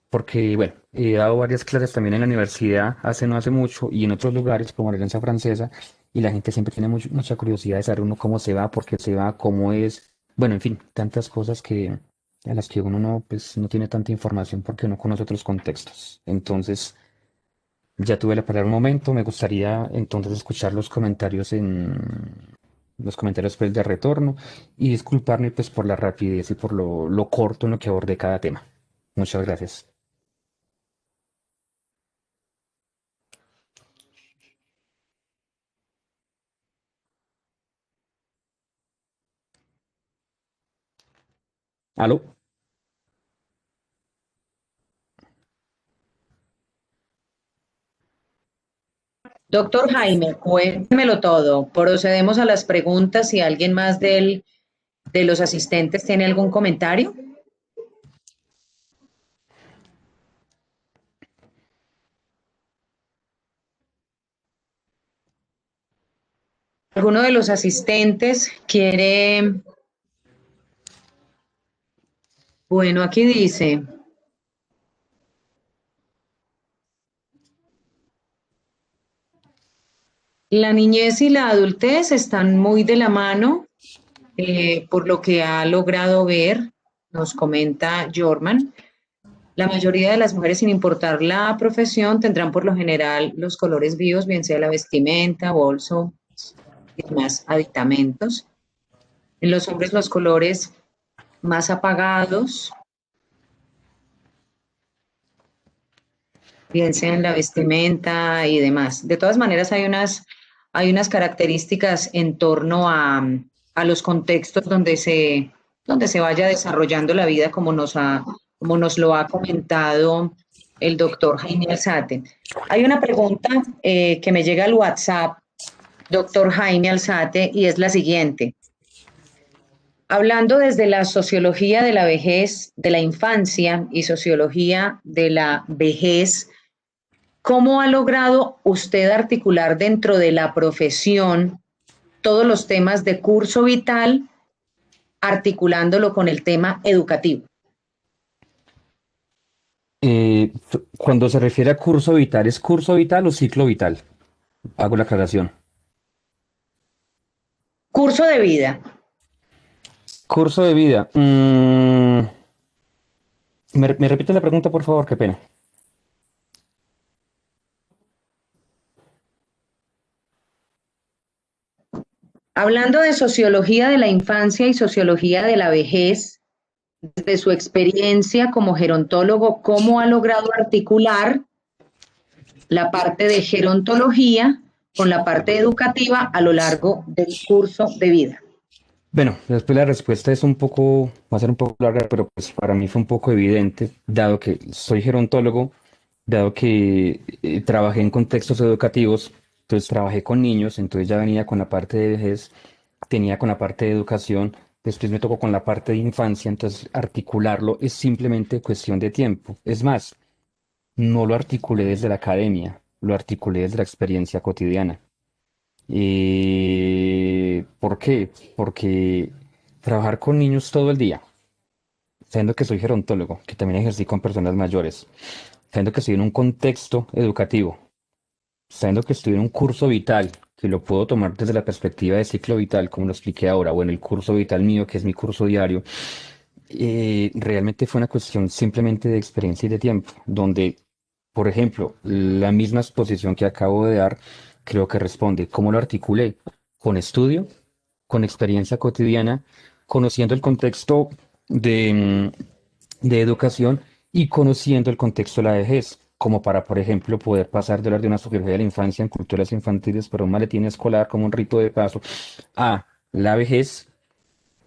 Porque, bueno, he dado varias clases también en la universidad hace no hace mucho y en otros lugares como la Alianza Francesa y la gente siempre tiene mucha curiosidad de saber uno cómo se va, por qué se va, cómo es, bueno, en fin, tantas cosas a las que uno no, pues, no tiene tanta información porque no conoce otros contextos. Entonces, ya tuve la palabra un momento, me gustaría entonces escuchar los comentarios pues, de retorno y disculparme pues por la rapidez y por lo corto en lo que abordé cada tema. Muchas gracias. ¿Aló? Doctor Jaime, cuéntemelo todo. Procedemos a las preguntas. Si alguien más de los asistentes tiene algún comentario. ¿Alguno de los asistentes quiere? Bueno, aquí dice, la niñez y la adultez están muy de la mano, por lo que ha logrado ver, nos comenta Jorman. La mayoría de las mujeres, sin importar la profesión, tendrán por lo general los colores vivos, bien sea la vestimenta, bolso y demás aditamentos. En los hombres los colores más apagados, bien sea en la vestimenta y demás. De todas maneras, hay unas características en torno a los contextos donde se vaya desarrollando la vida, como nos lo ha comentado el doctor Jaime Alzate. Hay una pregunta que me llega al WhatsApp, doctor Jaime Alzate, y es la siguiente. Hablando desde la sociología de la vejez, de la infancia y sociología de la vejez, ¿cómo ha logrado usted articular dentro de la profesión todos los temas de curso vital, articulándolo con el tema educativo? Cuando se refiere a curso vital, ¿es curso vital o ciclo vital? Hago la aclaración. Curso de vida. Curso de vida. ¿Me repite la pregunta, por favor? Qué pena. Hablando de sociología de la infancia y sociología de la vejez, desde su experiencia como gerontólogo, ¿cómo ha logrado articular la parte de gerontología con la parte educativa a lo largo del curso de vida? Bueno, después la respuesta va a ser un poco larga, pero pues para mí fue un poco evidente, dado que soy gerontólogo, dado que trabajé en contextos educativos, entonces trabajé con niños, entonces ya venía con la parte de vejez, tenía con la parte de educación, después me tocó con la parte de infancia, entonces articularlo es simplemente cuestión de tiempo. Es más, no lo articulé desde la academia, lo articulé desde la experiencia cotidiana. ¿Por qué? Porque trabajar con niños todo el día, sabiendo que soy gerontólogo, que también ejercí con personas mayores, sabiendo que estoy en un contexto educativo, sabiendo que estoy en un curso vital, que lo puedo tomar desde la perspectiva de ciclo vital, como lo expliqué ahora, o en el curso vital mío, que es mi curso diario, realmente fue una cuestión simplemente de experiencia y de tiempo, donde, por ejemplo, la misma exposición que acabo de dar, creo que responde. ¿Cómo lo articulé? Con estudio, con experiencia cotidiana, conociendo el contexto de educación y conociendo el contexto de la vejez, como para, por ejemplo, poder pasar de hablar de una sociología de la infancia en culturas infantiles, pero un maletín escolar como un rito de paso, a la vejez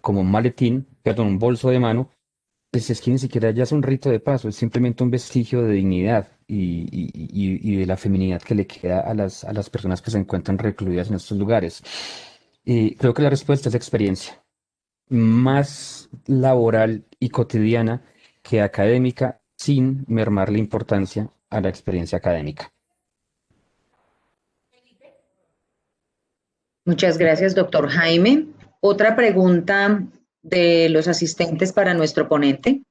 como un maletín, perdón, un bolso de mano, pues es que ni siquiera ya es un rito de paso, es simplemente un vestigio de dignidad y de la feminidad que le queda a las personas que se encuentran recluidas en estos lugares. Y creo que la respuesta es experiencia, más laboral y cotidiana que académica, sin mermar la importancia a la experiencia académica. Muchas gracias, doctor Jaime. Otra pregunta de los asistentes para nuestro ponente.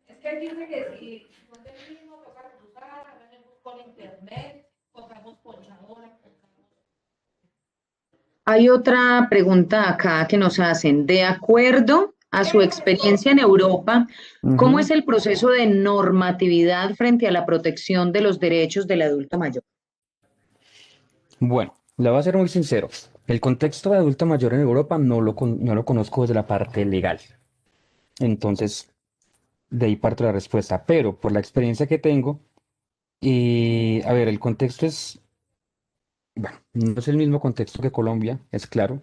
Es que él dice que si no es el mismo, toca cruzar, hacemos por internet, compramos ponchadora, Hay otra pregunta acá que nos hacen. De acuerdo a su experiencia en Europa, ¿cómo Ujú. es el proceso de normatividad frente a la protección de los derechos del adulto mayor? Bueno, le voy a ser muy sincero. El contexto de adulto mayor en Europa no lo conozco desde la parte legal. Entonces, de ahí parte la respuesta. Pero por la experiencia que tengo, a ver, el contexto es, bueno, no es el mismo contexto que Colombia, es claro.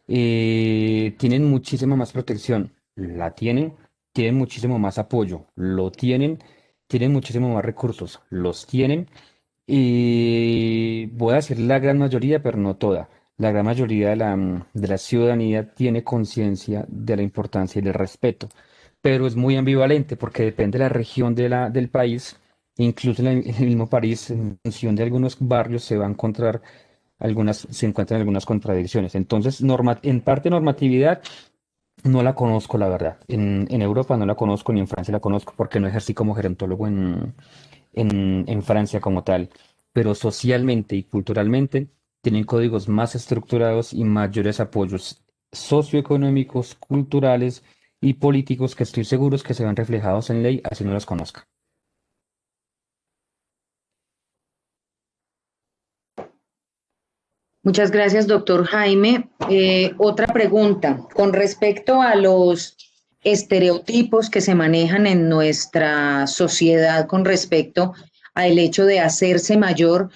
Tienen muchísima más protección, la tienen, tienen muchísimo más apoyo, lo tienen muchísimo más recursos, los tienen. Y voy a decir la gran mayoría, pero no toda. La gran mayoría de la ciudadanía tiene conciencia de la importancia y del respeto, pero es muy ambivalente porque depende de la región del país. Incluso en el mismo París, en función de algunos barrios, se encuentran algunas contradicciones. Entonces, en parte normatividad no la conozco, la verdad. En Europa no la conozco, ni en Francia la conozco, porque no ejercí como gerontólogo en Francia como tal, pero socialmente y culturalmente tienen códigos más estructurados y mayores apoyos socioeconómicos, culturales y políticos que estoy seguro que se ven reflejados en ley, así no los conozca. Muchas gracias, doctor Jaime. Otra pregunta. Con respecto a los estereotipos que se manejan en nuestra sociedad con respecto al hecho de hacerse mayor,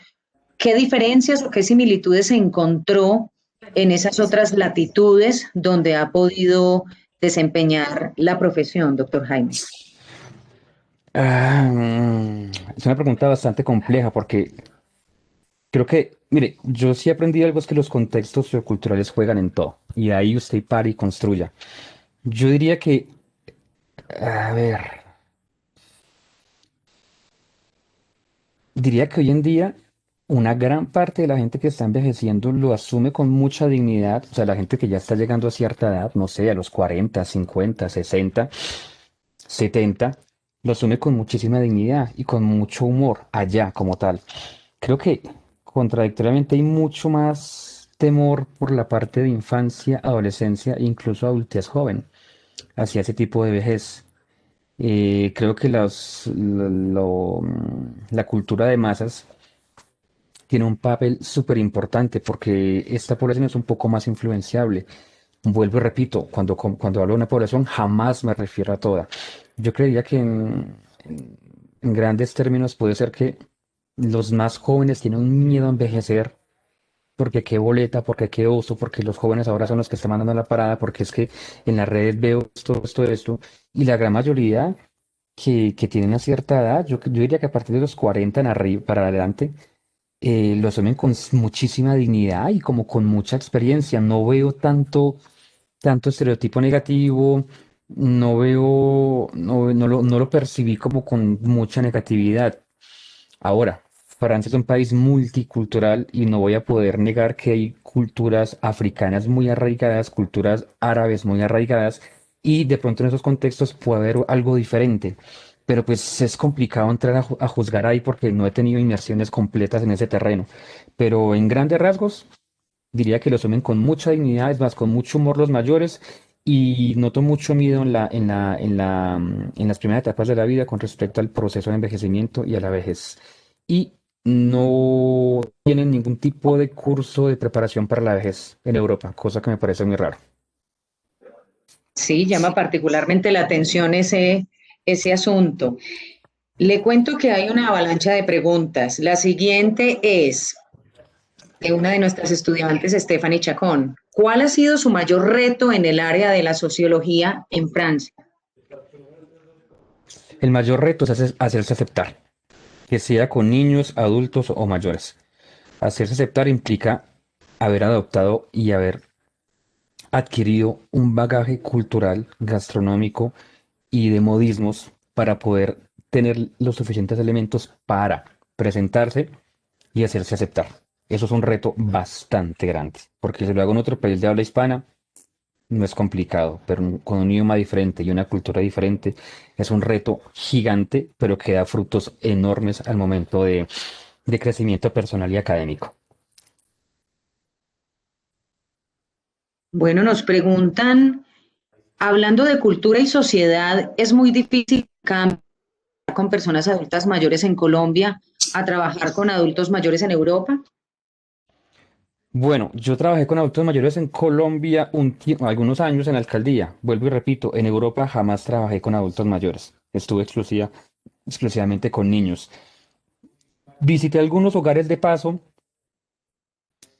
¿qué diferencias o qué similitudes encontró en esas otras latitudes donde ha podido desempeñar la profesión, doctor Jaime? Es una pregunta bastante compleja porque creo que, mire, yo sí he aprendido algo es que los contextos socioculturales juegan en todo y ahí usted para y construya. Yo diría que, a ver, diría que hoy en día una gran parte de la gente que está envejeciendo lo asume con mucha dignidad, o sea, la gente que ya está llegando a cierta edad, no sé, a los 40, 50, 60, 70, lo asume con muchísima dignidad y con mucho humor allá como tal. Creo que contradictoriamente hay mucho más temor por la parte de infancia, adolescencia e incluso adultez joven hacia ese tipo de vejez. Creo que la cultura de masas tiene un papel súper importante porque esta población es un poco más influenciable. Vuelvo y repito, cuando hablo de una población jamás me refiero a toda. Yo creería que en grandes términos puede ser que los más jóvenes tienen un miedo a envejecer porque qué boleta, porque qué oso, porque los jóvenes ahora son los que están mandando la parada, porque es que en las redes veo esto, y la gran mayoría que tienen una cierta edad, yo diría que a partir de los 40 en arriba, para adelante, lo asumen con muchísima dignidad y como con mucha experiencia. No veo tanto estereotipo negativo, no lo percibí como con mucha negatividad. Ahora, Francia es un país multicultural y no voy a poder negar que hay culturas africanas muy arraigadas, culturas árabes muy arraigadas, y de pronto en esos contextos puede haber algo diferente. Pero pues es complicado entrar a juzgar ahí porque no he tenido inmersiones completas en ese terreno. Pero en grandes rasgos, diría que lo asumen con mucha dignidad, es más, con mucho humor los mayores, y noto mucho miedo en las primeras etapas de la vida con respecto al proceso de envejecimiento y a la vejez. Y no tienen ningún tipo de curso de preparación para la vejez en Europa, cosa que me parece muy raro. Sí, llama particularmente la atención ese asunto. Le cuento que hay una avalancha de preguntas. La siguiente es de una de nuestras estudiantes, Stephanie Chacón. ¿Cuál ha sido su mayor reto en el área de la sociología en Francia? El mayor reto es hacerse aceptar, que sea con niños, adultos o mayores. Hacerse aceptar implica haber adoptado y haber adquirido un bagaje cultural, gastronómico y de modismos para poder tener los suficientes elementos para presentarse y hacerse aceptar. Eso es un reto bastante grande, porque si lo hago en otro país de habla hispana, no es complicado, pero con un idioma diferente y una cultura diferente es un reto gigante, pero que da frutos enormes al momento de crecimiento personal y académico. Bueno, nos preguntan, hablando de cultura y sociedad, ¿es muy difícil cambiar con personas adultas mayores en Colombia a trabajar con adultos mayores en Europa? Bueno, yo trabajé con adultos mayores en Colombia algunos años en la alcaldía. Vuelvo y repito, en Europa jamás trabajé con adultos mayores. Estuve exclusivamente con niños. Visité algunos hogares de paso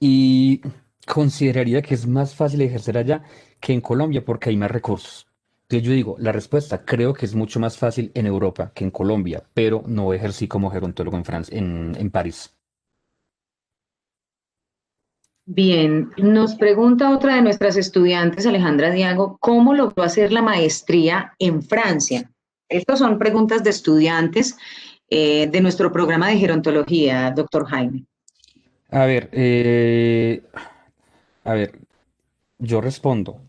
y consideraría que es más fácil ejercer allá que en Colombia porque hay más recursos. Entonces yo digo, la respuesta creo que es mucho más fácil en Europa que en Colombia, pero no ejercí como gerontólogo en Francia, en París. Bien, nos pregunta otra de nuestras estudiantes, Alejandra Diago, ¿cómo logró hacer la maestría en Francia? Estas son preguntas de estudiantes de nuestro programa de gerontología, doctor Jaime. A ver, a ver, yo respondo,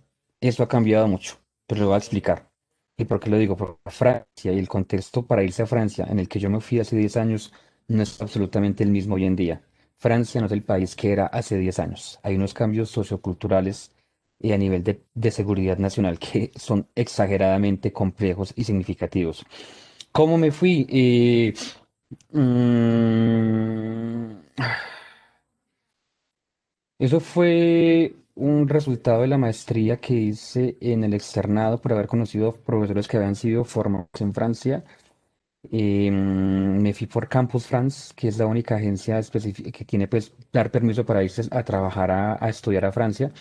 eso ha cambiado mucho, pero lo voy a explicar. ¿Y por qué lo digo? Porque Francia y el contexto para irse a Francia, en el que yo me fui hace 10 años, no es absolutamente el mismo hoy en día. Francia no es el país que era hace 10 años. Hay unos cambios socioculturales y a nivel de seguridad nacional que son exageradamente complejos y significativos. ¿Cómo me fui? Mm, Eso fue un resultado de la maestría que hice en el externado por haber conocido profesores que habían sido formados en Francia. Me fui por Campus France, que es la única agencia específica que tiene pues dar permiso para irse a trabajar a estudiar a Francia.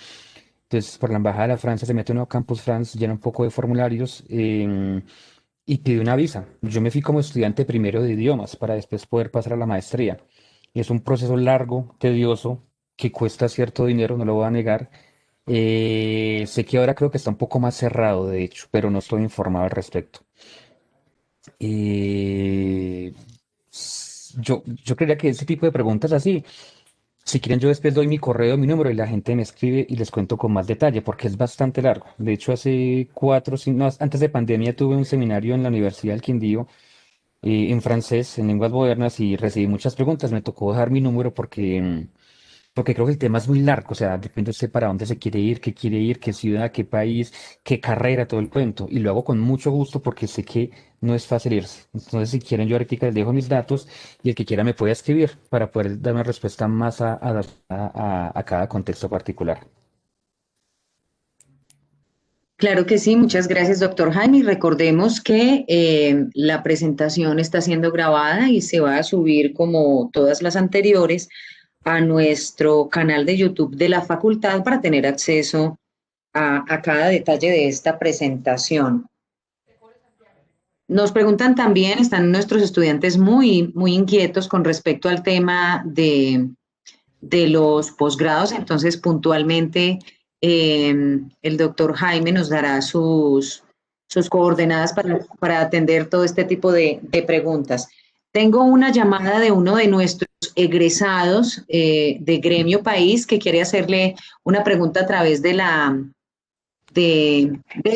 Entonces, por la Embajada de la Francia se mete uno a Campus France, llena un poco de formularios y pide una visa. Yo me fui como estudiante primero de idiomas para después poder pasar a la maestría. Y es un proceso largo, tedioso, que cuesta cierto dinero, no lo voy a negar. Sé que ahora creo que está un poco más cerrado, de hecho, pero no estoy informado al respecto. Eh, yo creería que ese tipo de preguntas así, si quieren yo después doy mi correo, mi número y la gente me escribe y les cuento con más detalle porque es bastante largo. De hecho, hace 4, no, antes de pandemia tuve un seminario en la Universidad del Quindío en francés, en lenguas modernas y recibí muchas preguntas. Me tocó dejar mi número porque creo que el tema es muy largo, o sea, depende usted para dónde se quiere ir, qué ciudad, qué país, qué carrera, todo el cuento. Y lo hago con mucho gusto porque sé que no es fácil irse. Entonces, si quieren, yo ahorita les dejo mis datos y el que quiera me puede escribir para poder dar una respuesta más adaptada a cada contexto particular. Claro que sí, muchas gracias, doctor Jaime. Y recordemos que la presentación está siendo grabada y se va a subir, como todas las anteriores, a nuestro canal de YouTube de la facultad para tener acceso a cada detalle de esta presentación. Nos preguntan también, están nuestros estudiantes muy inquietos con respecto al tema de los posgrados, entonces puntualmente el doctor Jaime nos dará sus coordenadas para atender todo este tipo de preguntas. Tengo una llamada de uno de nuestros egresados de Gremio País que quiere hacerle una pregunta a través de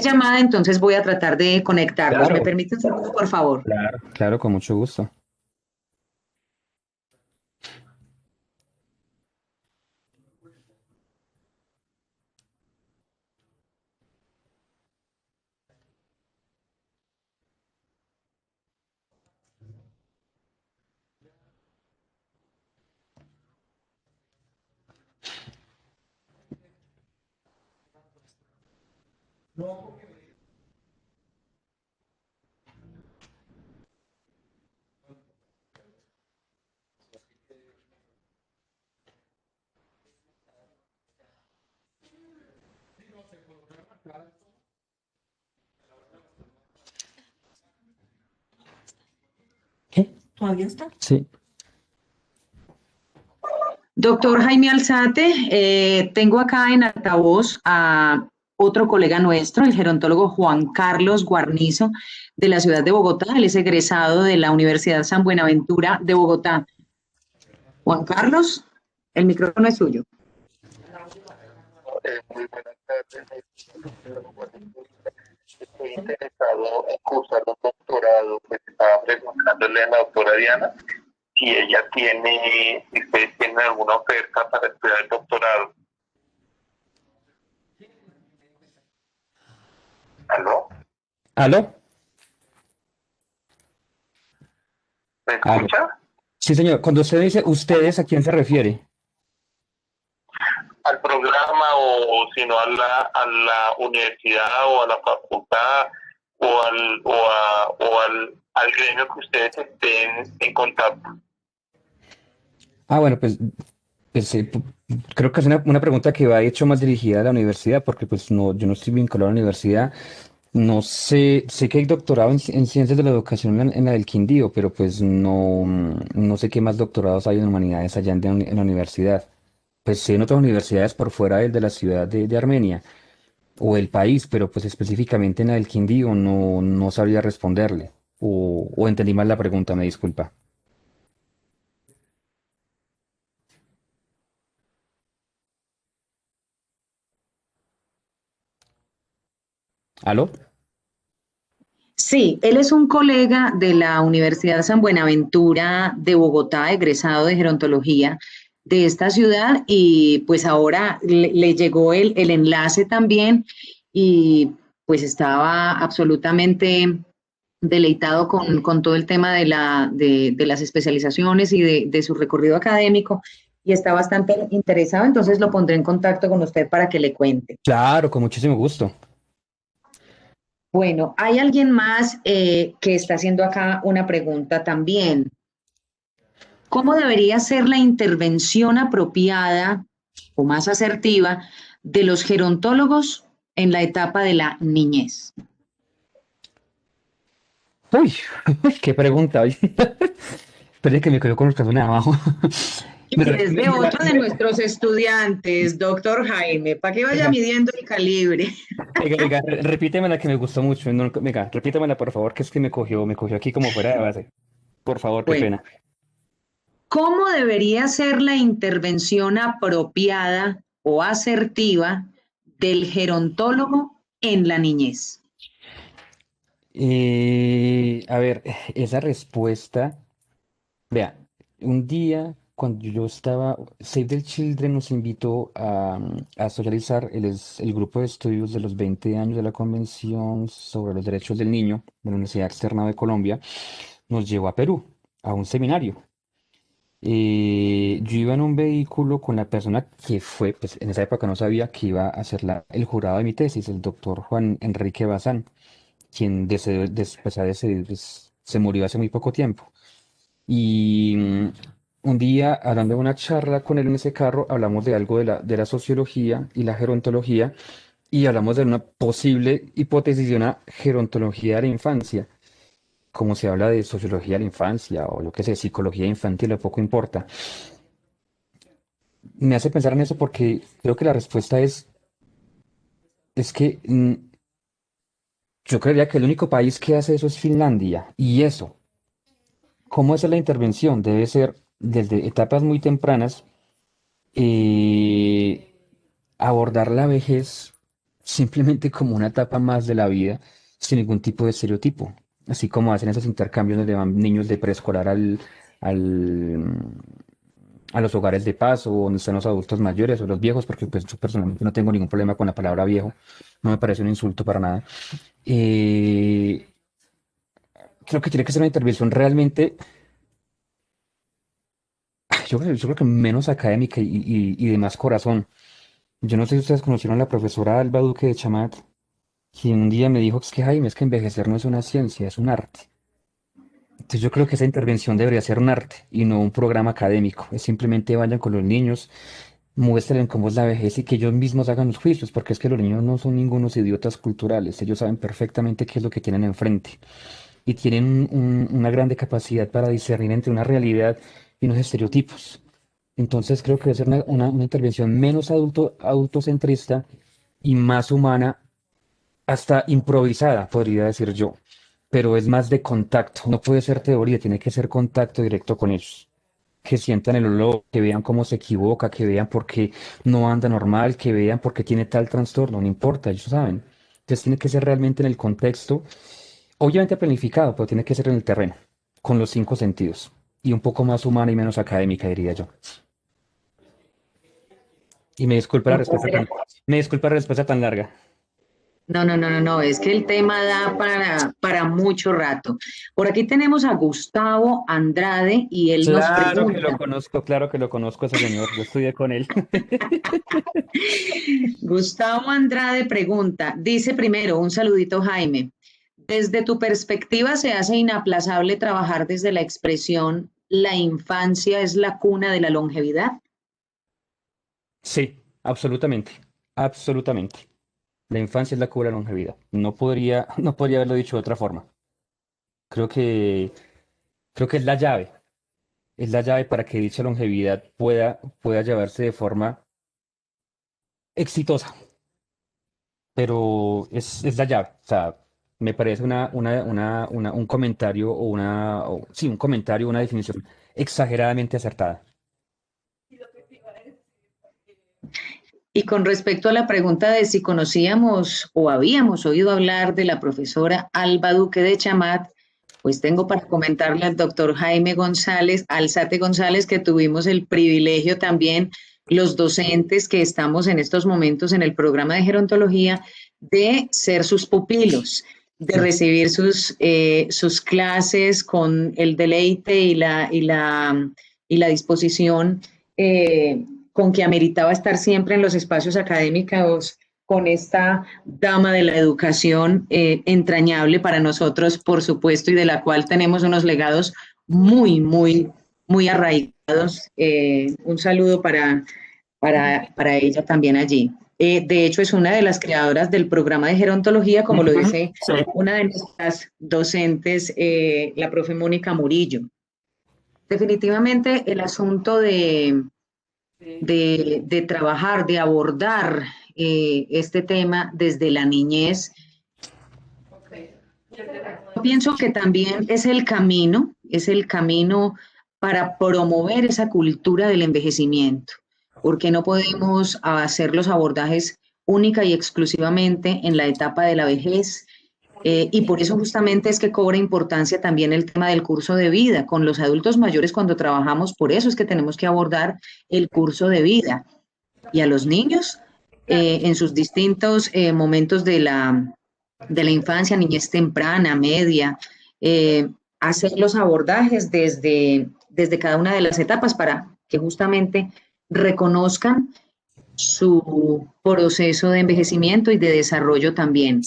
llamada, entonces voy a tratar de conectarlos. ¿Me Claro, permite un segundo, por favor? claro, claro, con mucho gusto. ¿Qué? Sí. Doctor Jaime Alzate, tengo acá en altavoz a otro colega nuestro, el gerontólogo Juan Carlos Guarnizo, de la ciudad de Bogotá. Él es egresado de la Universidad San Buenaventura de Bogotá. Juan Carlos, el micrófono es suyo. Muy buenas tardes. Estoy interesado en cursar un doctorado, pues estaba preguntándole a la doctora Diana si ella tiene, si ustedes tienen alguna oferta para estudiar el doctorado. ¿Aló? ¿Aló? ¿Me ¿Aló? escucha? Sí, señor. Cuando usted dice ustedes, ¿a quién se refiere? Al programa o si no a la universidad o a la facultad o al gremio que ustedes estén en contacto. Ah, bueno, creo que es una pregunta que va hecho más dirigida a la universidad, porque pues no, yo no estoy vinculado a la universidad. No sé, sé que hay doctorado en ciencias de la educación en la del Quindío, pero pues no, no sé qué más doctorados hay en humanidades allá en la universidad. Pues sí en otras universidades por fuera de la ciudad de Armenia o el país, pero pues específicamente en la del Quindío no, no sabría responderle. O entendí mal la pregunta, me disculpa. ¿Aló? Sí, él es un colega de la Universidad San Buenaventura de Bogotá, egresado de gerontología de esta ciudad y pues ahora le llegó el enlace también y pues estaba absolutamente deleitado con todo el tema de las especializaciones y de su recorrido académico y está bastante interesado, entonces lo pondré en contacto con usted para que le cuente. Claro, con muchísimo gusto. Bueno, hay alguien más que está haciendo acá una pregunta también. ¿Cómo debería ser la intervención apropiada o más asertiva de los gerontólogos en la etapa de la niñez? Uy, qué pregunta. Oye. Espere que me quedo con los calzones abajo. Y es de otro de nuestros estudiantes, doctor Jaime, para que vaya Venga, midiendo el calibre. venga, repítemela que me gustó mucho. No, venga, repítemela por favor, que es que me cogió aquí como fuera de base. Por favor, qué Bueno, pena. ¿cómo debería ser la intervención apropiada o asertiva del gerontólogo en la niñez? A ver, esa respuesta, vea, un día cuando yo estaba, Save the Children nos invitó a socializar, él es el grupo de estudios de los 20 años de la Convención sobre los Derechos del Niño de la Universidad Externa de Colombia, nos llevó a Perú, a un seminario. Yo iba en un vehículo con la persona que fue, pues en esa época no sabía que iba a ser el jurado de mi tesis, el doctor Juan Enrique Bazán, quien pues, se murió hace muy poco tiempo. Y un día, hablando de una charla con él en ese carro, hablamos de algo de la sociología y la gerontología, y hablamos de una posible hipótesis de una gerontología de la infancia. Como se habla de sociología de la infancia o yo qué sé, psicología infantil, poco importa. Me hace pensar en eso porque creo que la respuesta es que yo creería que el único país que hace eso es Finlandia. Y eso, ¿cómo es la intervención? Debe ser desde etapas muy tempranas, eh, abordar la vejez simplemente como una etapa más de la vida, sin ningún tipo de estereotipo. Así como hacen esos intercambios donde van niños de preescolar al, a los hogares de paz o donde están los adultos mayores o los viejos, porque pues yo personalmente no tengo ningún problema con la palabra viejo, no me parece un insulto para nada. Eh, Creo que tiene que ser una intervención realmente, yo creo que menos académica y de más corazón. Yo no sé si ustedes conocieron a la profesora Alba Duque de Chamat. que un día me dijo, es que Jaime, es que envejecer no es una ciencia, es un arte. Entonces yo creo que esa intervención debería ser un arte y no un programa académico. Es simplemente vayan con los niños, muestren cómo es la vejez y que ellos mismos hagan los juicios, porque es que los niños no son ningunos idiotas culturales, ellos saben perfectamente qué es lo que tienen enfrente y tienen una grande capacidad para discernir entre una realidad y unos estereotipos. Entonces creo que debe ser una intervención menos adultocentrista y más humana, hasta improvisada, podría decir yo, pero es más de contacto, no puede ser teoría, tiene que ser contacto directo con ellos. Que sientan el olor, que vean cómo se equivoca, que vean por qué no anda normal, que vean por qué tiene tal trastorno, no importa, ellos saben. Entonces tiene que ser realmente en el contexto, obviamente planificado, pero tiene que ser en el terreno, con los cinco sentidos, y un poco más humana y menos académica, diría yo. Y me disculpa la respuesta tan larga. No, no, no, no, no, es que el tema da para mucho rato. Por aquí tenemos a Gustavo Andrade y él nos pregunta, Claro que lo conozco a ese señor, yo estudié con él. Gustavo Andrade pregunta, dice primero, un saludito Jaime, desde tu perspectiva se hace inaplazable trabajar desde la expresión, la infancia es la cuna de la longevidad. Sí, absolutamente, absolutamente. La infancia es la cura de la longevidad. No podría haberlo dicho de otra forma. Creo que, creo que es la llave para que dicha longevidad pueda llevarse de forma exitosa, pero es la llave. O sea, me parece un comentario sí, un comentario, una definición exageradamente acertada. Y con respecto a la pregunta de si conocíamos o habíamos oído hablar de la profesora Alba Duque de Chamat, pues tengo para comentarle al doctor Jaime González, Alzate González, que tuvimos el privilegio también, los docentes que estamos en estos momentos en el programa de gerontología, de ser sus pupilos, de recibir sus clases con el deleite y la disposición con que ameritaba estar siempre en los espacios académicos con esta dama de la educación entrañable para nosotros, por supuesto, y de la cual tenemos unos legados muy, muy, muy arraigados. Un saludo para ella también allí. De hecho, es una de las creadoras del programa de gerontología, como lo Ujú, dice sí. una de nuestras docentes, la profe Mónica Murillo. Definitivamente el asunto de trabajar, de abordar este tema desde la niñez, yo pienso que también es el camino para promover esa cultura del envejecimiento, porque no podemos hacer los abordajes única y exclusivamente en la etapa de la vejez. Y por eso justamente es que cobra importancia también el tema del curso de vida. Con los adultos mayores cuando trabajamos, por eso es que tenemos que abordar el curso de vida. Y a los niños en sus distintos momentos de la infancia, niñez temprana, media, eh, hacer los abordajes desde cada una de las etapas para que justamente reconozcan su proceso de envejecimiento y de desarrollo también.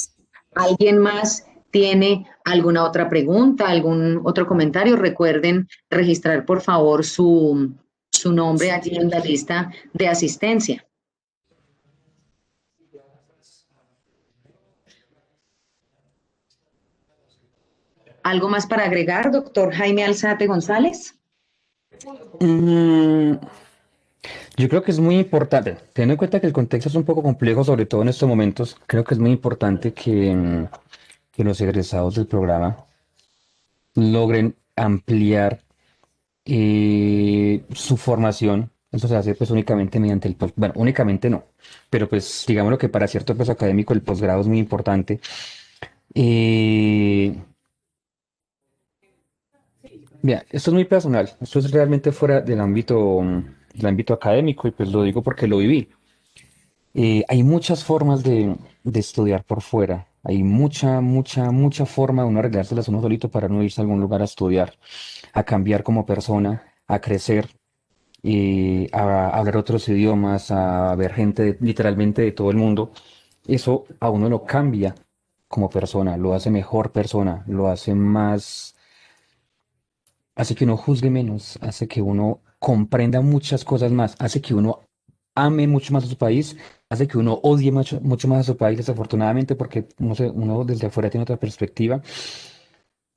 ¿Alguien más tiene alguna otra pregunta, algún otro comentario? Recuerden registrar, por favor, su nombre allí en la lista de asistencia. ¿Algo más para agregar, doctor Jaime Alzate González? Mm, yo creo que es muy importante, teniendo en cuenta que el contexto es un poco complejo, sobre todo en estos momentos, creo que es muy importante que los egresados del programa logren ampliar su formación. Eso se hace pues únicamente mediante bueno, únicamente no, pero pues digámoslo que para cierto peso académico el posgrado es muy importante. Eh, Bien, esto es muy personal, esto es realmente fuera del ámbito académico y pues lo digo porque lo viví. Hay muchas formas de estudiar por fuera, hay mucha forma de uno arreglárselas uno solito para no irse a algún lugar a estudiar, a cambiar como persona, a crecer, a hablar otros idiomas, a ver gente literalmente de todo el mundo. Eso a uno lo cambia como persona, lo hace mejor persona, lo hace más, hace que uno juzgue menos, hace que uno comprenda muchas cosas más, hace que uno ame mucho más a su país, hace que uno odie mucho, mucho más a su país, desafortunadamente, porque uno desde afuera tiene otra perspectiva.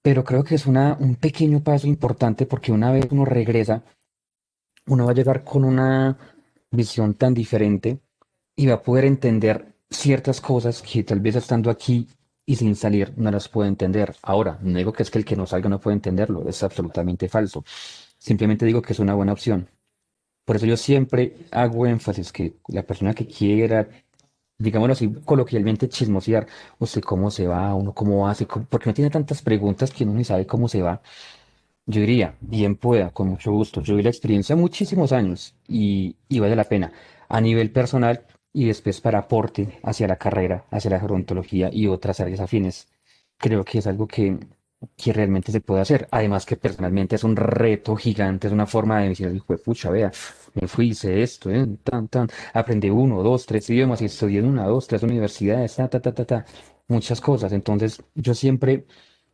Pero creo que es un pequeño paso importante porque una vez uno regresa, uno va a llegar con una visión tan diferente y va a poder entender ciertas cosas que tal vez estando aquí y sin salir no las puede entender. Ahora, no digo que es que el que no salga no puede entenderlo, es absolutamente falso. Simplemente digo que es una buena opción. Por eso yo siempre hago énfasis que la persona que quiera, digámoslo así, coloquialmente chismosear, usted cómo se va, uno cómo hace, porque no tiene tantas preguntas que uno ni sabe cómo se va. Yo diría, bien pueda, con mucho gusto. Yo vi la experiencia muchísimos años y vale la pena a nivel personal y después para aporte hacia la carrera, hacia la gerontología y otras áreas afines. Creo que es algo que realmente se puede hacer. Además que personalmente es un reto gigante, es una forma de decir, hijo de pucha, vea, me fui, hice esto, aprendí uno, dos, tres idiomas y estudié en una, dos, tres universidades, muchas cosas. Entonces, yo siempre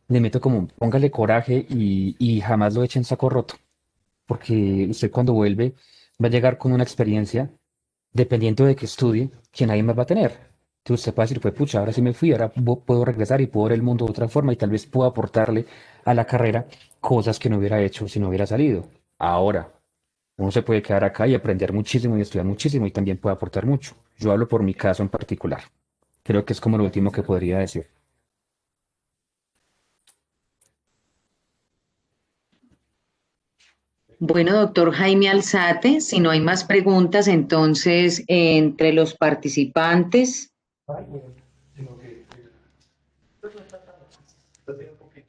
le meto como, póngale coraje y jamás lo eche en saco roto, porque usted cuando vuelve va a llegar con una experiencia, dependiendo de que estudie, que nadie más va a tener. Entonces usted puede decir, pues pucha, ahora sí me fui, ahora puedo regresar y puedo ver el mundo de otra forma y tal vez puedo aportarle a la carrera cosas que no hubiera hecho si no hubiera salido. Ahora, uno se puede quedar acá y aprender muchísimo y estudiar muchísimo y también puede aportar mucho. Yo hablo por mi caso en particular. Creo que es como lo último que podría decir. Bueno, doctor Jaime Alzate, si no hay más preguntas, entonces entre los participantes,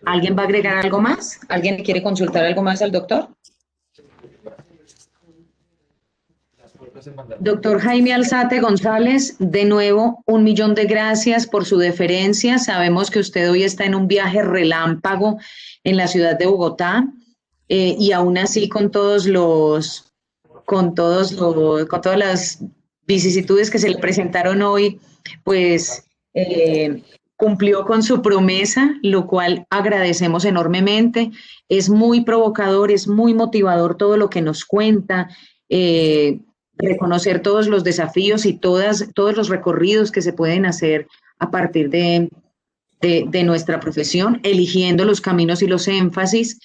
¿alguien va a agregar algo más? ¿Alguien quiere consultar algo más al doctor? Doctor Jaime Alzate González, de nuevo, 1.000.000 de gracias por su deferencia. Sabemos que usted hoy está en un viaje relámpago en la ciudad de Bogotá y aún así con todas las vicisitudes que se le presentaron hoy, pues cumplió con su promesa, lo cual agradecemos enormemente. Es muy provocador, es muy motivador todo lo que nos cuenta. Eh, Reconocer todos los desafíos y todos los recorridos que se pueden hacer a partir de nuestra profesión, eligiendo los caminos y los énfasis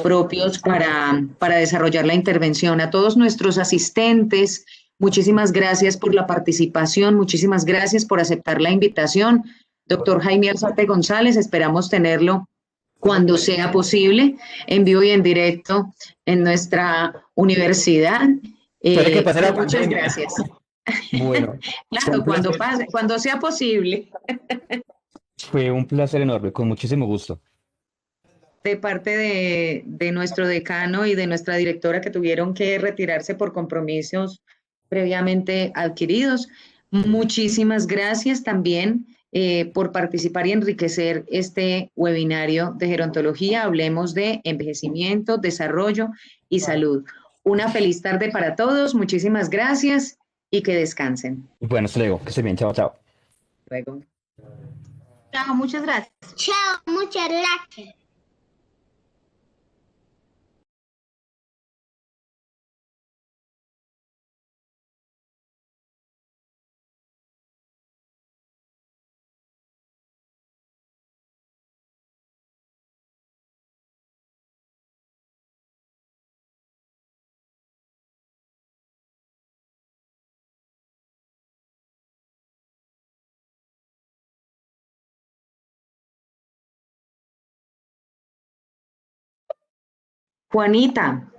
propios para desarrollar la intervención. A todos nuestros asistentes, muchísimas gracias por la participación, muchísimas gracias por aceptar la invitación. Doctor Jaime Alzate González, esperamos tenerlo cuando sea posible, en vivo y en directo en nuestra universidad. Espero que pase la Muchas pandemia. gracias. Bueno, fue Claro, un placer. cuando sea posible. Fue un placer enorme, con muchísimo gusto. De parte de nuestro decano y de nuestra directora que tuvieron que retirarse por compromisos previamente adquiridos. Muchísimas gracias también por participar y enriquecer este webinario de gerontología. Hablemos de envejecimiento, desarrollo y salud. Una feliz tarde para todos. Muchísimas gracias y que descansen. Bueno, hasta luego, que esté bien, chao, chao. Luego. Chao, muchas gracias. Chao, muchas gracias. Juanita.